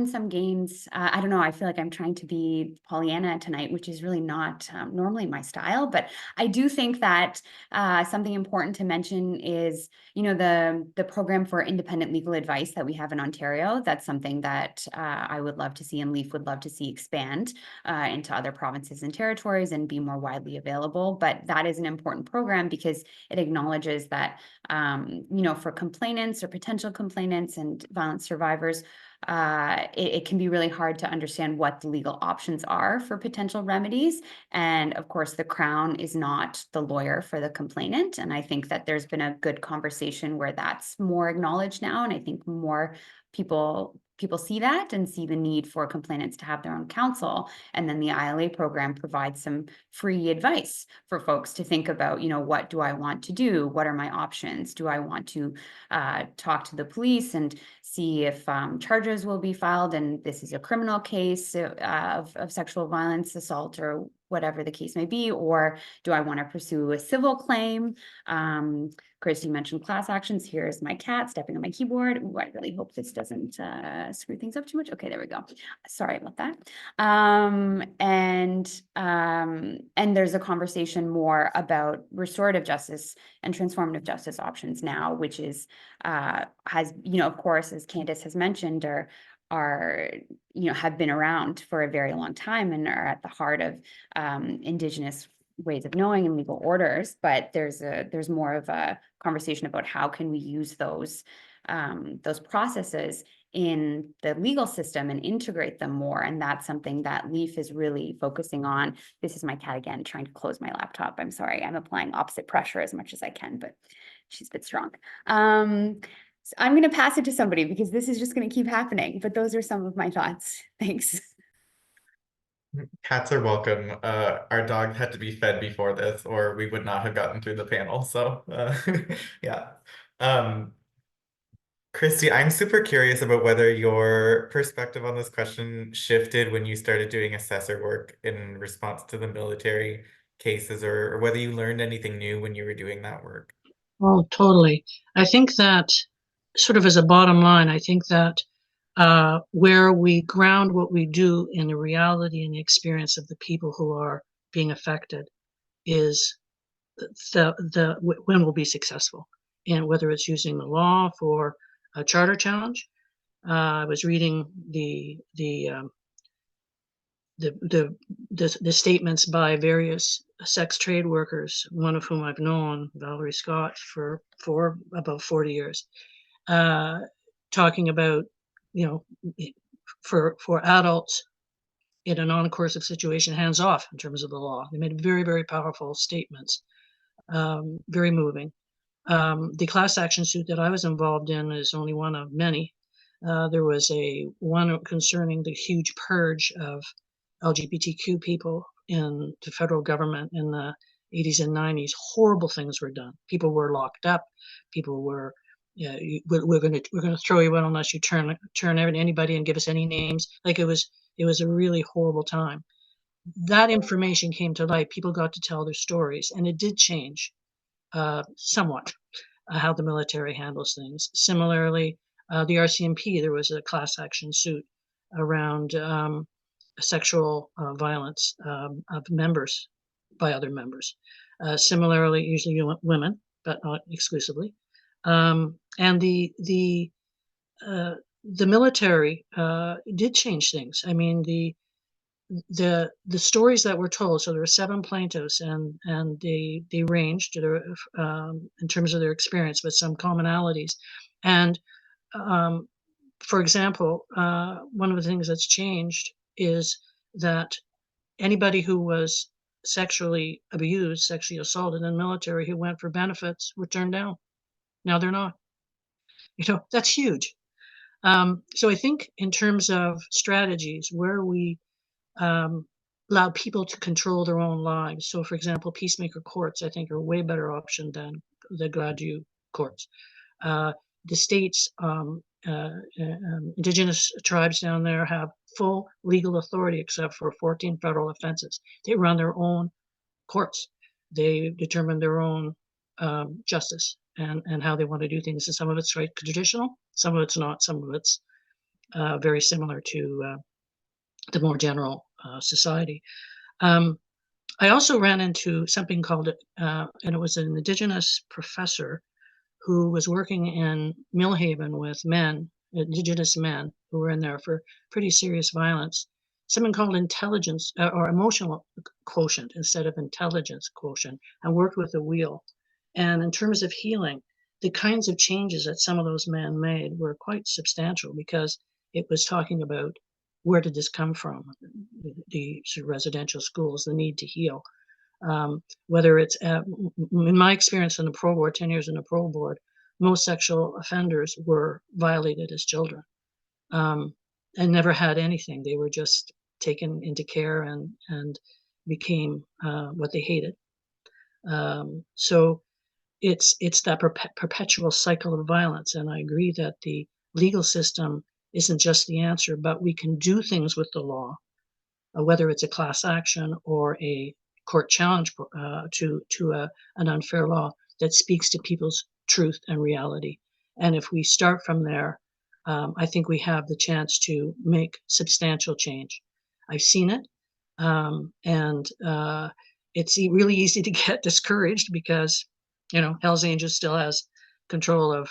some gains. I don't know, I feel like I'm trying to be Pollyanna tonight, which is really not normally my style, but I do think that something important to mention is, you know, the program for independent legal advice that we have in Ontario. That's something that I would love to see, and Leaf would love to see, expand into other provinces and territories and be more widely available. But that is an important program because it acknowledges that, you know, for complainants or potential complainants and violence survivors, it can be really hard to understand what the legal options are for potential remedies. And of course, the Crown is not the lawyer for the complainant. And I think that there's been a good conversation where that's more acknowledged now. And I think more people see that and see the need for complainants to have their own counsel. And then the ILA program provides some free advice for folks to think about, you know, what do I want to do? What are my options? Do I want to talk to the police and see if charges will be filed, and this is a criminal case of sexual violence, assault, or whatever the case may be, or do I want to pursue a civil claim? Christy mentioned class actions. Here's my cat stepping on my keyboard. Ooh, I really hope this doesn't screw things up too much. Okay, there we go. Sorry about that. And there's a conversation more about restorative justice and transformative justice options now, which is has, you know, of course, as Candace has mentioned, are you know, have been around for a very long time and are at the heart of Indigenous ways of knowing and legal orders. But there's more of a conversation about how can we use those those processes in the legal system and integrate them more. And that's something that LEAF is really focusing on. This is my cat again, trying to close my laptop. I'm sorry, I'm applying opposite pressure as much as I can, but she's a bit strong. So I'm going to pass it to somebody because this is just going to keep happening. But those are some of my thoughts. Thanks. Cats are welcome. Our dog had to be fed before this, or we would not have gotten through the panel. So, yeah. Christy, I'm super curious about whether your perspective on this question shifted when you started doing assessor work in response to the military cases, or whether you learned anything new when you were doing that work. Oh, totally. I think that, sort of as a bottom line, I think that where we ground what we do in the reality and the experience of the people who are being affected is when we'll be successful. And whether it's using the law for a charter challenge. I was reading the statements by various sex trade workers, one of whom I've known, Valerie Scott, for about 40 years, talking about, you know, for adults in a non-coercive situation, hands off in terms of the law. They made very, very powerful statements, very moving. The class action suit that I was involved in is only one of many. There was one concerning the huge purge of LGBTQ people in the federal government in the 80s and 90s. Horrible things were done. People were locked up. People were, we're going to throw you out unless you turn anybody and give us any names. Like it was a really horrible time. That information came to light. People got to tell their stories, and it did change somewhat how the military handles things. Similarly, the RCMP, there was a class action suit around sexual violence of members by other members. Similarly, usually women, but not exclusively. And the military did change things. I mean, the stories that were told. So there were 7 plaintiffs, and they ranged in terms of their experience, with some commonalities. And for example, one of the things that's changed is that anybody who was sexually abused, sexually assaulted in the military, who went for benefits, were turned down. Now they're not. You know, that's huge. So I think in terms of strategies where we allow people to control their own lives. So, for example, peacemaker courts, I think, are a way better option than the Gladue courts. The states, Indigenous tribes down there have full legal authority except for 14 federal offenses. They run their own courts. They determine their own justice and how they want to do things. And some of it's very traditional, some of it's not, some of it's very similar to the more general society. I also ran into something called, and it was an Indigenous professor who was working in Millhaven with men, Indigenous men, who were in there for pretty serious violence. Something called intelligence or emotional quotient instead of intelligence quotient, and worked with the wheel. And in terms of healing, the kinds of changes that some of those men made were quite substantial, because it was talking about where did this come from, the sort of residential schools, the need to heal. Whether it's, in my experience in the parole board, 10 years in the parole board, most sexual offenders were violated as children and never had anything. They were just taken into care and became what they hated. So it's that perpetual cycle of violence. And I agree that the legal system isn't just the answer, but we can do things with the law, whether it's a class action or a court challenge to an unfair law that speaks to people's truth and reality. And if we start from there, I think we have the chance to make substantial change. I've seen it, and it's really easy to get discouraged because, you know, Hell's Angels still has control of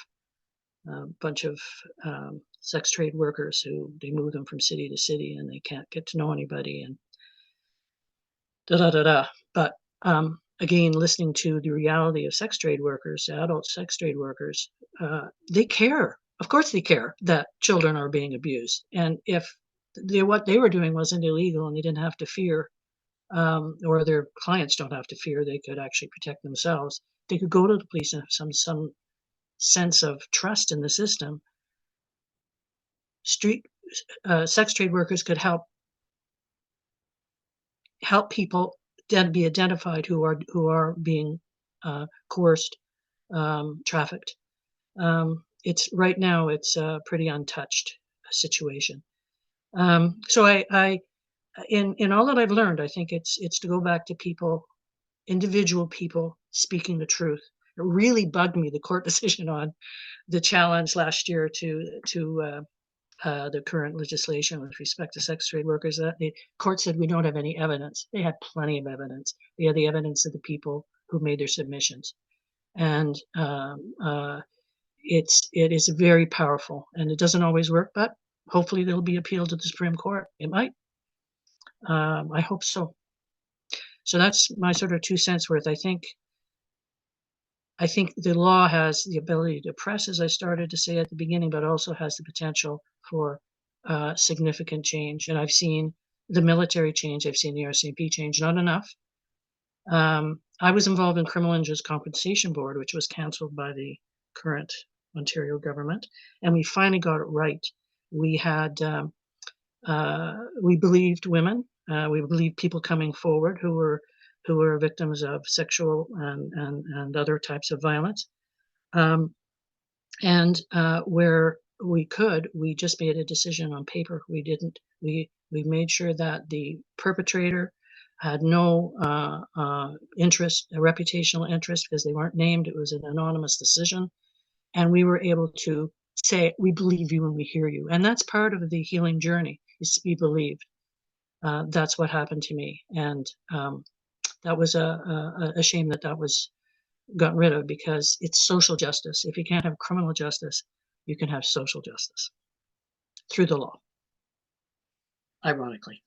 a bunch of sex trade workers who they move them from city to city and they can't get to know anybody and da-da-da-da. But again, listening to the reality of sex trade workers, adult sex trade workers, they care of course they care that children are being abused. And if what they were doing wasn't illegal and they didn't have to fear, or their clients don't have to fear, they could actually protect themselves. They could go to the police and have some sense of trust in the system. Street sex trade workers could help people then be identified who are being coerced, trafficked. It's right now it's a pretty untouched situation. So I in all that I've learned, I think it's to go back to people, individual people speaking the truth. It really bugged me, the court decision on the challenge last year to the current legislation with respect to sex trade workers. That the court said we don't have any evidence. They had plenty of evidence. They had the evidence of the people who made their submissions, and it is very powerful. And it doesn't always work, but hopefully it'll be appealed to the Supreme Court. It might. I hope so. So that's my sort of 2 cents worth. I think the law has the ability to press, as I started to say at the beginning, but also has the potential for significant change. And I've seen the military change. I've seen the RCMP change. Not enough. I was involved in Criminal Injuries Compensation Board, which was canceled by the current Ontario government, and we finally got it right. We had we believed women. We believed people coming forward who were victims of sexual and other types of violence. Where we could, we just made a decision on paper. We didn't. We made sure that the perpetrator had no interest, a reputational interest, because they weren't named. It was an anonymous decision, and we were able to say, we believe you and we hear you. And that's part of the healing journey, is to be believed. That's what happened to me. And that was a shame that was gotten rid of, because it's social justice. If you can't have criminal justice, you can have social justice through the law, ironically.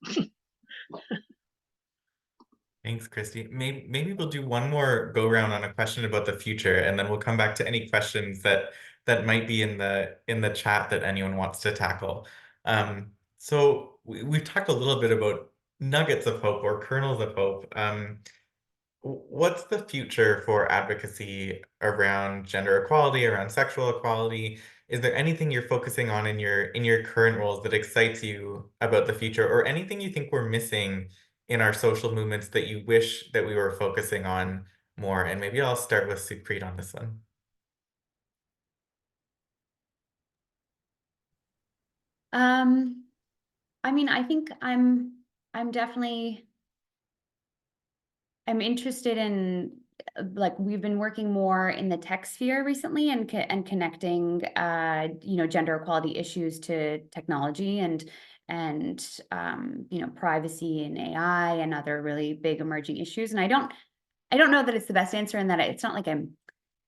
Thanks, Christy. Maybe we'll do one more go round on a question about the future, and then we'll come back to any questions that might be in the chat that anyone wants to tackle. So we've talked a little bit about nuggets of hope or kernels of hope. What's the future for advocacy around gender equality, around sexual equality? Is there anything you're focusing on in your current roles that excites you about the future, or anything you think we're missing in our social movements that you wish that we were focusing on more? And maybe I'll start with Supreet on this one. I mean, I think I'm definitely interested in, like, we've been working more in the tech sphere recently and connecting gender equality issues to technology and privacy and AI and other really big emerging issues. And I don't know that it's the best answer, in that it's not like I'm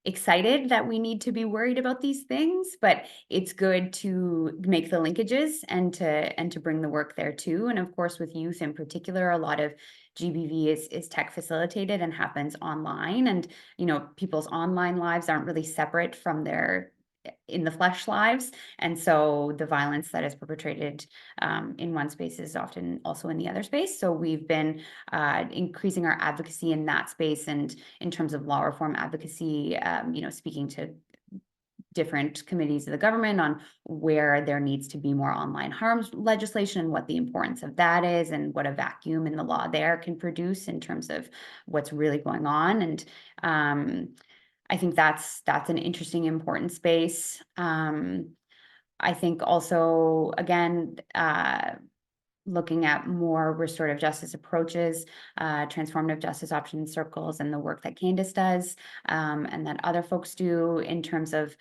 excited that we need to be worried about these things, but it's good to make the linkages and to bring the work there too. And of course, with youth in particular, a lot of GBV is tech facilitated and happens online, and people's online lives aren't really separate from their in the flesh lives, and so the violence that is perpetrated in one space is often also in the other space. So we've been increasing our advocacy in that space, and in terms of law reform advocacy, speaking to different committees of the government on where there needs to be more online harms legislation, and what the importance of that is, and what a vacuum in the law there can produce in terms of what's really going on. And I think that's an interesting, important space. I think also, again, looking at more restorative justice approaches, transformative justice option circles, and the work that Candace does, and that other folks do in terms of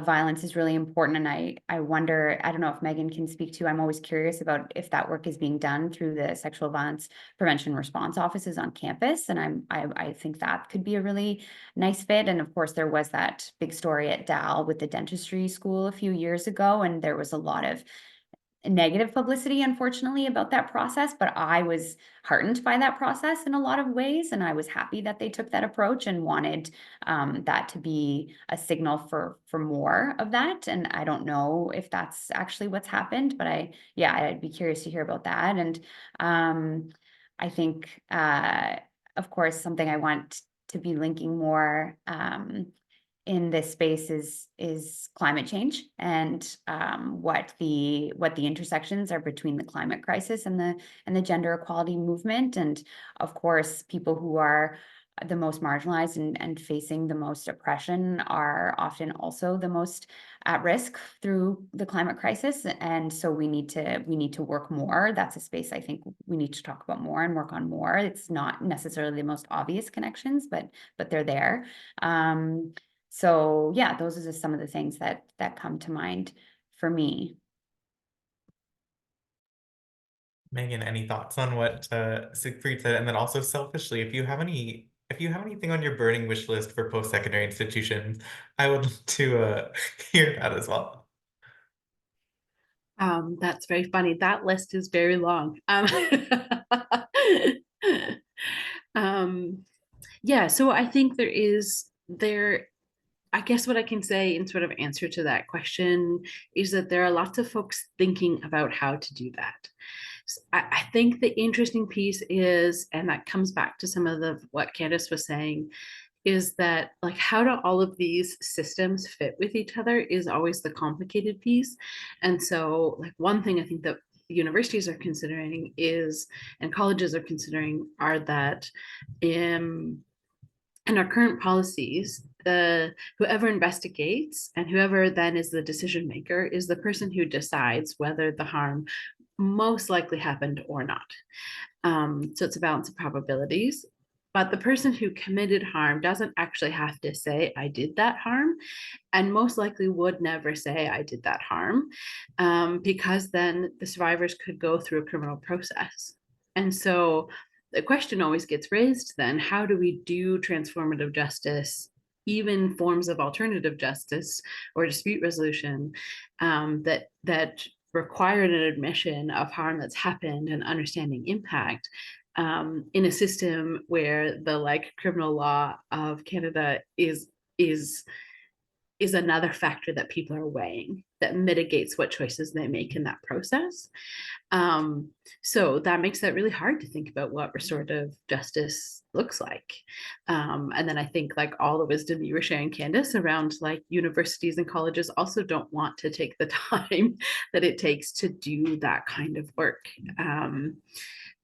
violence is really important. And I wonder, I don't know if Megan can speak to, I'm always curious about if that work is being done through the sexual violence prevention response offices on campus. And I think that could be a really nice fit. And of course, there was that big story at Dal with the dentistry school a few years ago, and there was a lot of negative publicity, unfortunately, about that process, but I was heartened by that process in a lot of ways, and I was happy that they took that approach and wanted that to be a signal for more of that. And I don't know if that's actually what's happened, but I'd be curious to hear about that. And I think, of course, something I want to be linking more in this space is climate change, and what the intersections are between the climate crisis and the gender equality movement. And of course, people who are the most marginalized and facing the most oppression are often also the most at risk through the climate crisis. And so we need to work more. That's a space I think we need to talk about more and work on more. It's not necessarily the most obvious connections, but they're there. So yeah, those are just some of the things that come to mind for me. Megan, any thoughts on what Siegfried said? And then also selfishly, if you have anything on your burning wish list for post-secondary institutions, I would love to hear that as well. That's very funny. That list is very long. Yeah, so I think I guess what I can say in sort of answer to that question is that there are lots of folks thinking about how to do that. I think the interesting piece is, and that comes back to some of what Candace was saying, is that like how do all of these systems fit with each other is always the complicated piece. And so like one thing I think that universities are considering and colleges are considering are that in our current policies, whoever investigates and whoever then is the decision maker is the person who decides whether the harm most likely happened or not. So it's a balance of probabilities. But the person who committed harm doesn't actually have to say, I did that harm, and most likely would never say, I did that harm, because then the survivors could go through a criminal process. And so the question always gets raised then, how do we do transformative justice, even forms of alternative justice or dispute resolution that required an admission of harm that's happened and understanding impact, in a system where the criminal law of Canada is another factor that people are weighing that mitigates what choices they make in that process. So that makes that really hard to think about what restorative justice looks like. And then I think all the wisdom you were sharing, Candace, around universities and colleges also don't want to take the time that it takes to do that kind of work.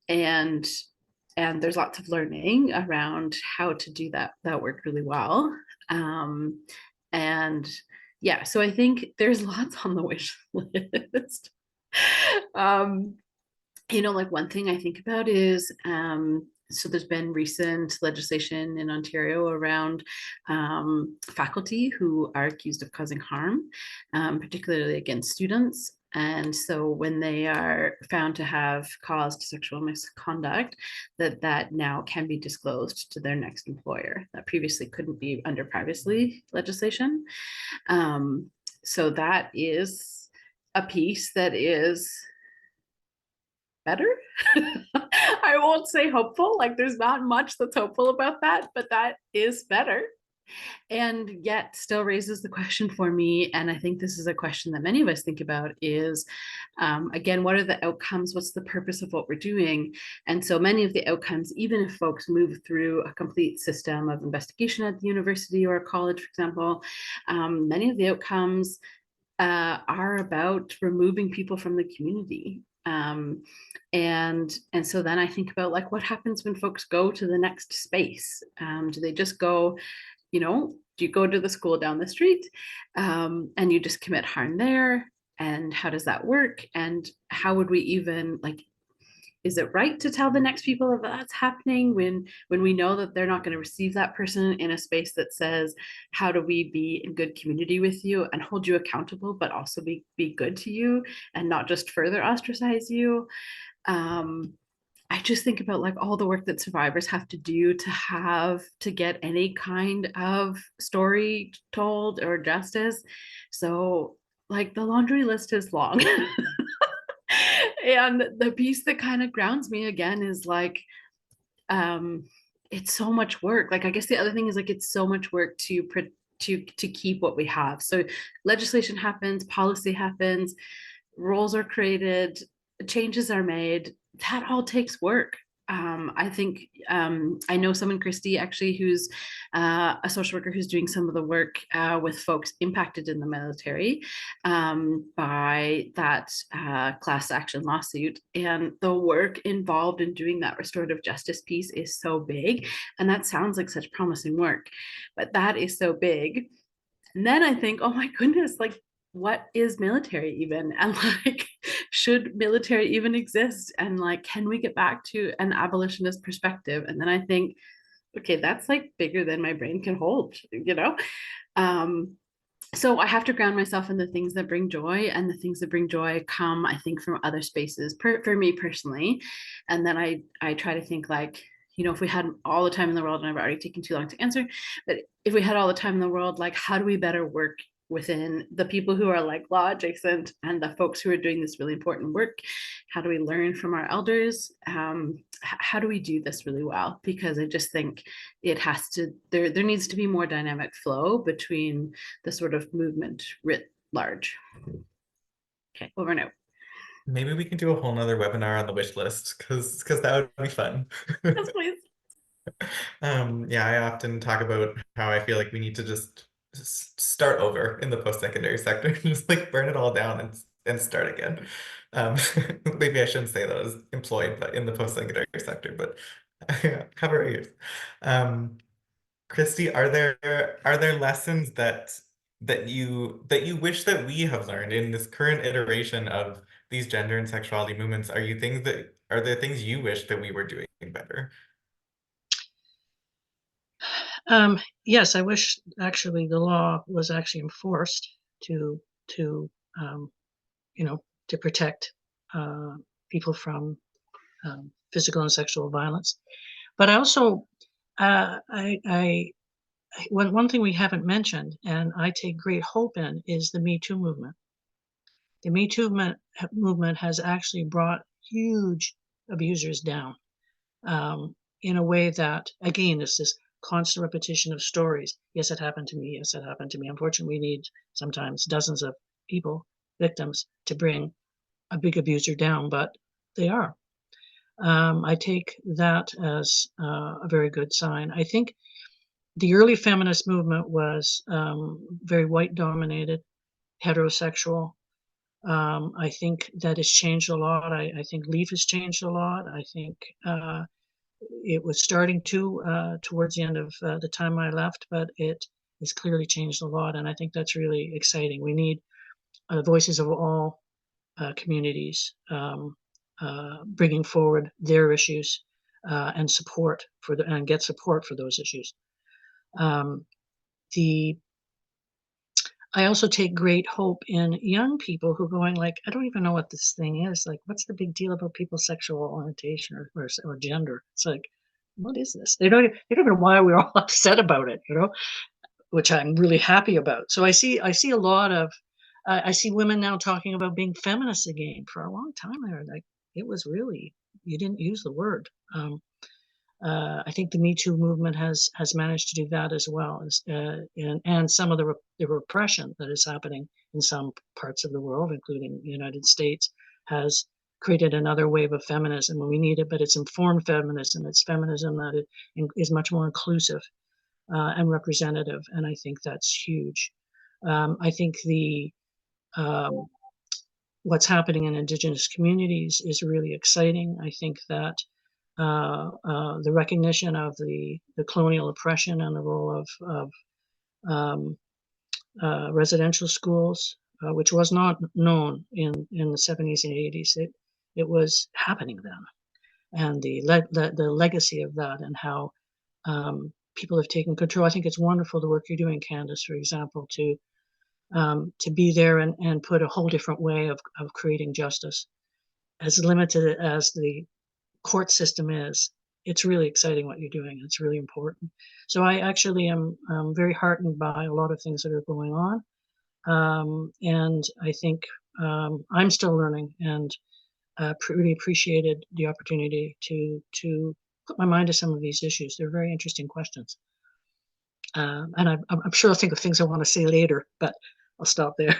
And there's lots of learning around how to do that work really well. And yeah, so I think there's lots on the wish list. One thing I think about is, so there's been recent legislation in Ontario around faculty who are accused of causing harm, particularly against students. And so when they are found to have caused sexual misconduct, that now can be disclosed to their next employer. That previously couldn't be under privacy legislation. So that is a piece that is better. I won't say hopeful, there's not much that's hopeful about that, but that is better. And yet still raises the question for me, and I think this is a question that many of us think about, is again, what are the outcomes? What's the purpose of what we're doing? And so many of the outcomes, even if folks move through a complete system of investigation at the university or a college, for example, many of the outcomes are about removing people from the community. And so then I think about what happens when folks go to the next space. Do they just go, do you go to the school down the street and you just commit harm there? And how does that work? And how would we even is it right to tell the next people that that's happening when we know that they're not going to receive that person in a space that says, how do we be in good community with you and hold you accountable, but also be good to you and not just further ostracize you? I just think about all the work that survivors have to do to get any kind of story told or justice. So the laundry list is long. And the piece that kind of grounds me again is like, it's so much work. Like, I guess the other thing is like, it's so much work to keep what we have. So legislation happens, policy happens, roles are created, changes are made. That all takes work. I think I know someone, Christy, actually, who's a social worker who's doing some of the work with folks impacted in the military by that class action lawsuit. And the work involved in doing that restorative justice piece is so big. And that sounds like such promising work, but that is so big. And then I think, oh my goodness, like, what is military even? And like, should military even exist? And like, can we get back to an abolitionist perspective? And then I think, okay, that's like bigger than my brain can hold, you know? So I have to ground myself in the things that bring joy, and the things that bring joy come, I think, from other spaces for me personally. And then I try to think like, you know, if we had all the time in the world, and I've already taken too long to answer, but if we had all the time in the world, like, how do we better work within the people who are like law adjacent and the folks who are doing this really important work? How do we learn from our elders? How do we do this really well? Because I just think it has to, there needs to be more dynamic flow between the sort of movement writ large. Okay, over and out. Maybe we can do a whole nother webinar on the wish list, because that would be fun. Yes, please. Yeah, I often talk about how I feel like we need to just start over in the post-secondary sector, just like burn it all down and start again. Maybe I shouldn't say that as employed, but in the post-secondary sector, but cover our ears. Christy, are there lessons that you wish that we have learned in this current iteration of these gender and sexuality movements? Are there things you wish that we were doing better? Yes, I wish actually the law was actually enforced to you know, to protect people from physical and sexual violence. But I also one thing we haven't mentioned, and I take great hope in, is the Me Too movement. The Me Too movement has actually brought huge abusers down in a way that, again, it's this constant repetition of stories. Yes, it happened to me. Yes, it happened to me. Unfortunately, we need sometimes dozens of people, victims, to bring a big abuser down, but they are. I take that as a very good sign. I think the early feminist movement was very white dominated, heterosexual. I think that has changed a lot. I think LEAF has changed a lot. I think it was starting to towards the end of the time I left, but it has clearly changed a lot. And I think that's really exciting. We need voices of all communities bringing forward their issues and support for and get support for those issues. I also take great hope in young people who are going like, I don't even know what this thing is. Like, what's the big deal about people's sexual orientation or gender? It's like, what is this? They don't even know why we're all upset about it, you know, which I'm really happy about. So I see a lot of, I see women now talking about being feminists again. For a long time there, like, it was really, you didn't use the word. I think the Me Too movement has managed to do that as well, and some of the repression that is happening in some parts of the world, including the United States, has created another wave of feminism. We need it, but it's informed feminism. It's feminism that is much more inclusive and representative, and I think that's huge. I think what's happening in Indigenous communities is really exciting. I think that the recognition of the colonial oppression and the role of residential schools, which was not known in the 70s and 80s. It was happening then, and the legacy of that, and how people have taken control. I think it's wonderful the work you're doing, Candace, for example, to be there and put a whole different way of creating justice. As limited as the court system is, it's really exciting what you're doing. It's really important. So I actually am very heartened by a lot of things that are going on. And I think I'm still learning, and really appreciated the opportunity to put my mind to some of these issues. They're very interesting questions. And I'm sure I'll think of things I want to say later, but I'll stop there.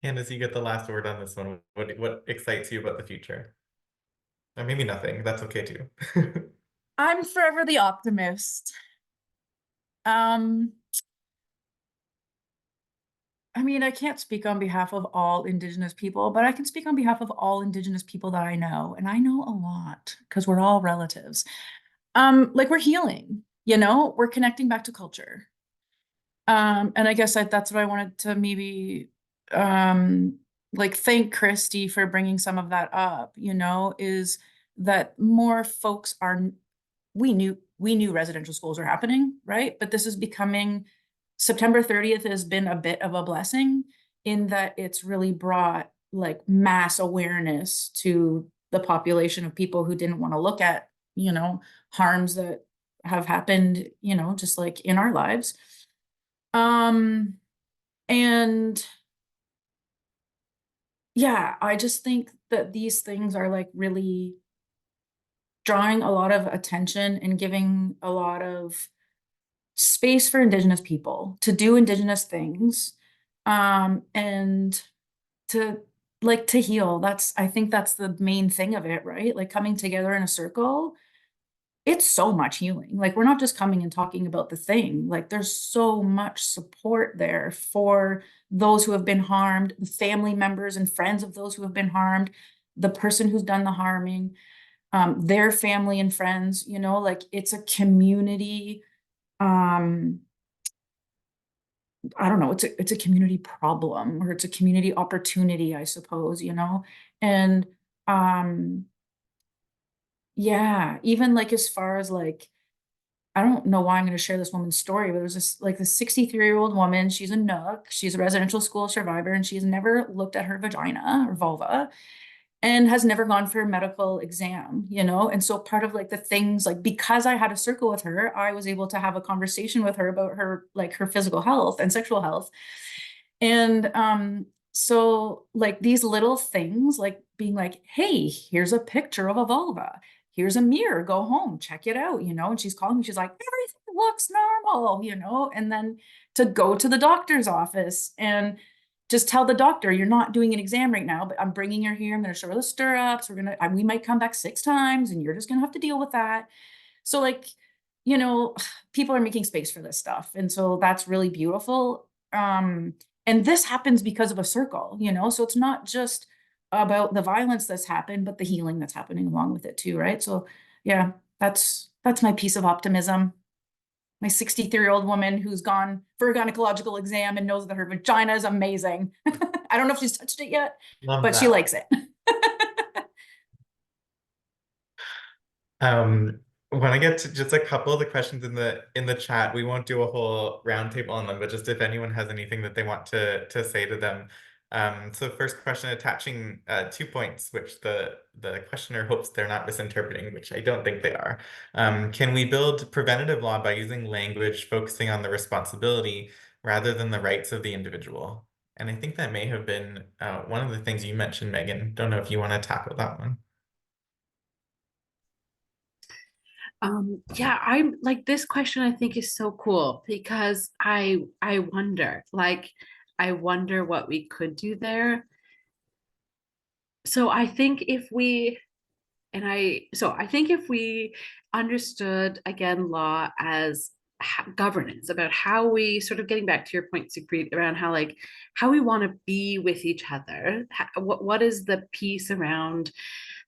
Candace, you get the last word on this one. What excites you about the future? Or maybe nothing. That's okay too. I'm forever the optimist. I mean, I can't speak on behalf of all Indigenous people, but I can speak on behalf of all Indigenous people that I know, and I know a lot because we're all relatives. Like we're healing, we're connecting back to culture. And I guess that's what I wanted to maybe like thank Christy for bringing some of that up, is that more folks we knew residential schools are happening, right? But this is becoming September 30th has been a bit of a blessing in that it's really brought like mass awareness to the population of people who didn't want to look at, harms that have happened, just like in our lives. And yeah, I just think that these things are like really drawing a lot of attention and giving a lot of space for Indigenous people to do Indigenous things, and to heal. I think that's the main thing of it, right? Like coming together in a circle, it's so much healing. Like we're not just coming and talking about the thing. Like there's so much support there for those who have been harmed, the family members and friends of those who have been harmed, the person who's done the harming, their family and friends, like it's a community. I don't know, it's a community problem, or it's a community opportunity, I suppose, and yeah, even like as far as like, I don't know why I'm going to share this woman's story, but there's this 63-year-old woman. She's a Nook. She's a residential school survivor, and she's never looked at her vagina or vulva and has never gone for a medical exam, And so part of like the things, like because I had a circle with her, I was able to have a conversation with her about her physical health and sexual health. And so like these little things, like being like, hey, here's a picture of a vulva. Here's a mirror, go home, check it out, And she's calling me, she's like, everything looks normal, And then to go to the doctor's office and just tell the doctor, you're not doing an exam right now, but I'm bringing her here. I'm going to show her the stirrups. We might come back 6 times and you're just going to have to deal with that. So like, people are making space for this stuff. And so that's really beautiful. And this happens because of a circle, so it's not just about the violence that's happened, but the healing that's happening along with it too, right? So yeah, that's my piece of optimism. My 63-year-old woman who's gone for a gynecological exam and knows that her vagina is amazing. I don't know if she's touched it yet, but she likes it. When I get to just a couple of the questions in the chat, we won't do a whole roundtable on them, but just if anyone has anything that they want to say to them. So first question, attaching 2 points, which the questioner hopes they're not misinterpreting, which I don't think they are. Can we build preventative law by using language focusing on the responsibility rather than the rights of the individual? And I think that may have been one of the things you mentioned, Megan. Don't know if you want to tackle that one. Yeah, I'm like, this question I think is so cool because I wonder what we could do there. So I think if we understood again law as governance, about how we sort of, getting back to your point, Supreet, around how we want to be with each other, what is the piece around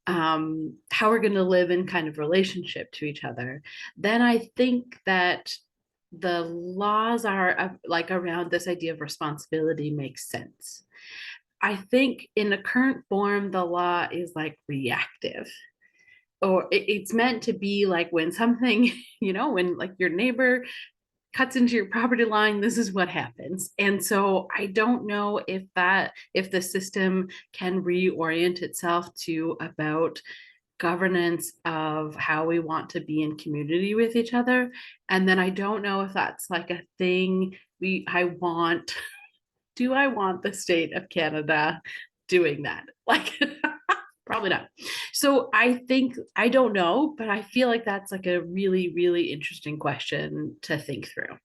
how we're going to live in kind of relationship to each other, then I think that the laws are like around this idea of responsibility makes sense. I think in the current form, the law is like reactive, or it's meant to be like when something, when like your neighbor cuts into your property line, this is what happens. And so I don't know if the system can reorient itself to about governance of how we want to be in community with each other. And then I don't know if that's like a thing do I want the state of Canada doing that? Like, probably not. So I think, I don't know, but I feel like that's like a really, really interesting question to think through.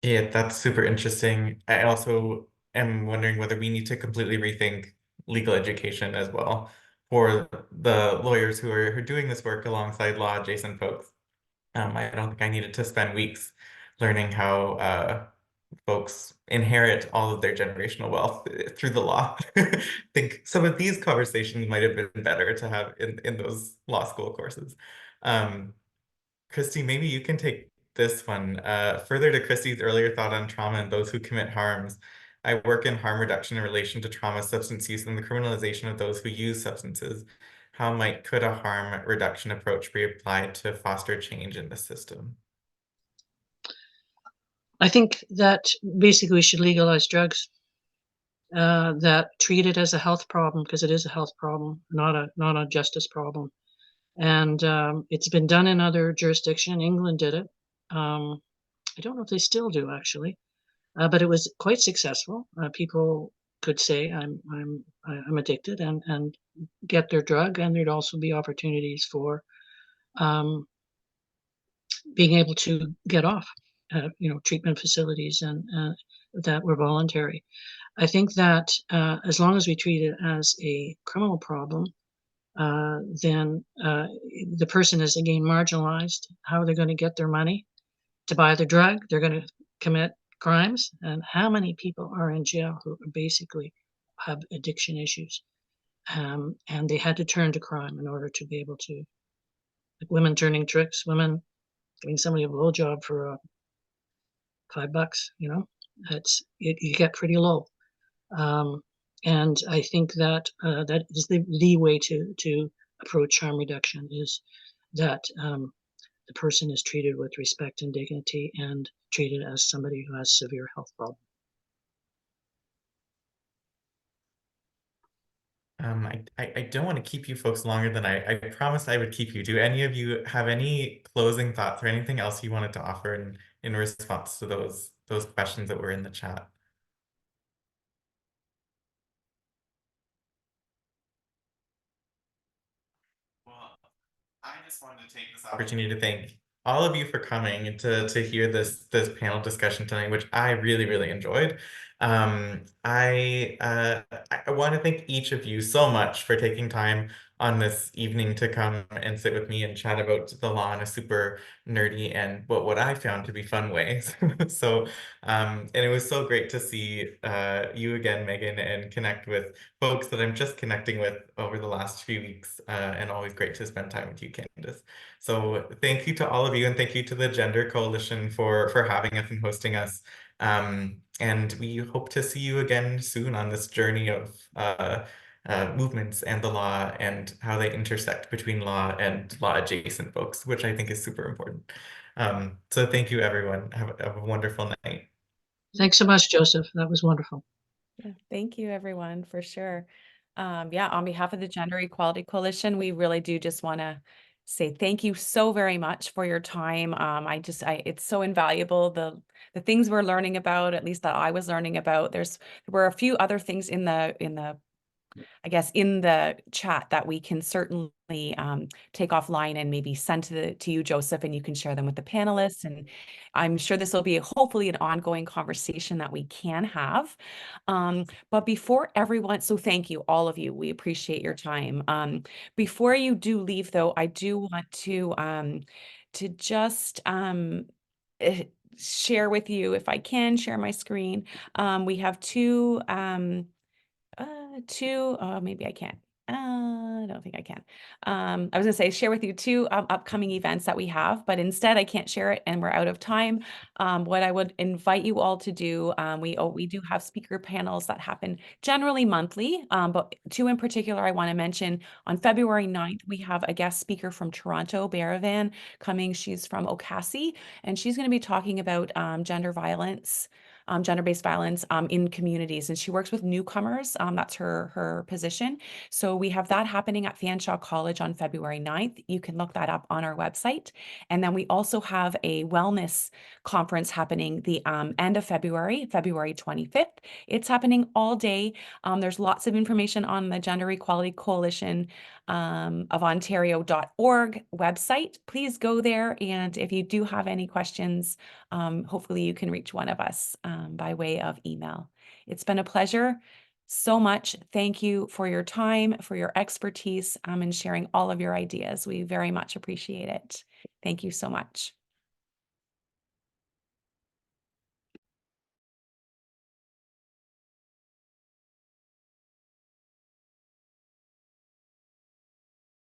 Yeah, that's super interesting. I also am wondering whether we need to completely rethink legal education as well for the lawyers who are doing this work alongside law adjacent folks. I don't think I needed to spend weeks learning how folks inherit all of their generational wealth through the law. I think some of these conversations might have been better to have in those law school courses. Um, Christy, maybe you can take this one. Further to Christy's earlier thought on trauma and those who commit harms, I work in harm reduction in relation to trauma, substance use, and the criminalization of those who use substances. How could a harm reduction approach be applied to foster change in the system? I think that basically we should legalize drugs that treat it as a health problem, because it is a health problem, not a justice problem. And it's been done in other jurisdictions. England did it. I don't know if they still do, actually, but it was quite successful. People could say I'm addicted and get their drug, and there'd also be opportunities for being able to get off. Treatment facilities and that were voluntary. I think that as long as we treat it as a criminal problem, then the person is again marginalized. How are they going to get their money to buy the drug? They're going to commit crimes. And how many people are in jail who basically have addiction issues? And they had to turn to crime in order to be able to, like women turning tricks, women giving somebody a blowjob for $5, you get pretty low. And I think that that is the way to approach harm reduction, is that the person is treated with respect and dignity and treated as somebody who has severe health problems. I don't want to keep you folks longer than I promised I would keep you. Do any of you have any closing thoughts or anything else you wanted to offer in response to those questions that were in the chat? Well, I just wanted to take this opportunity to thank all of you for coming and to hear this panel discussion tonight, which I really, really enjoyed. I want to thank each of you so much for taking time on this evening to come and sit with me and chat about the law in a super nerdy and what I found to be fun way. So, and it was so great to see you again, Megan, and connect with folks that I'm just connecting with over the last few weeks, and always great to spend time with you, Candace. So thank you to all of you, and thank you to the Gender Coalition for having us and hosting us. And we hope to see you again soon on this journey of movements and the law and how they intersect between law and law adjacent folks, which I think is super important. So thank you, everyone. Have a wonderful night. Thanks so much, Joseph. That was wonderful. Yeah, thank you, everyone, for sure. Yeah, on behalf of the Gender Equality Coalition, we really do just want to say thank you so very much for your time. It's so invaluable. The things we're learning about, at least that I was learning about. There were a few other things in the I guess in the chat that we can certainly take offline and maybe send to you, Joseph, and you can share them with the panelists. And I'm sure this will be hopefully an ongoing conversation that we can have. But before everyone, so thank you, all of you. We appreciate your time. Before you do leave, though, I do want to just share with you, if I can share my screen. We have two maybe I can't. I don't think I can. I was gonna say share with you two upcoming events that we have, but instead I can't share it and we're out of time. What I would invite you all to do, we do have speaker panels that happen generally monthly, but two in particular I want to mention. On February 9th, we have a guest speaker from Toronto, Baravan, coming. She's from Okasi, and she's going to be talking about gender violence gender-based violence in communities, and she works with newcomers. That's her position. So we have that happening at Fanshawe College on February 9th. You can look that up on our website. And then we also have a wellness conference happening the end of February, February 25th. It's happening all day. There's lots of information on the Gender Equality Coalition of Ontario.org website. Please go there. And if you do have any questions, hopefully you can reach one of us by way of email. It's been a pleasure so much. Thank you for your time, for your expertise, and sharing all of your ideas. We very much appreciate it. Thank you so much.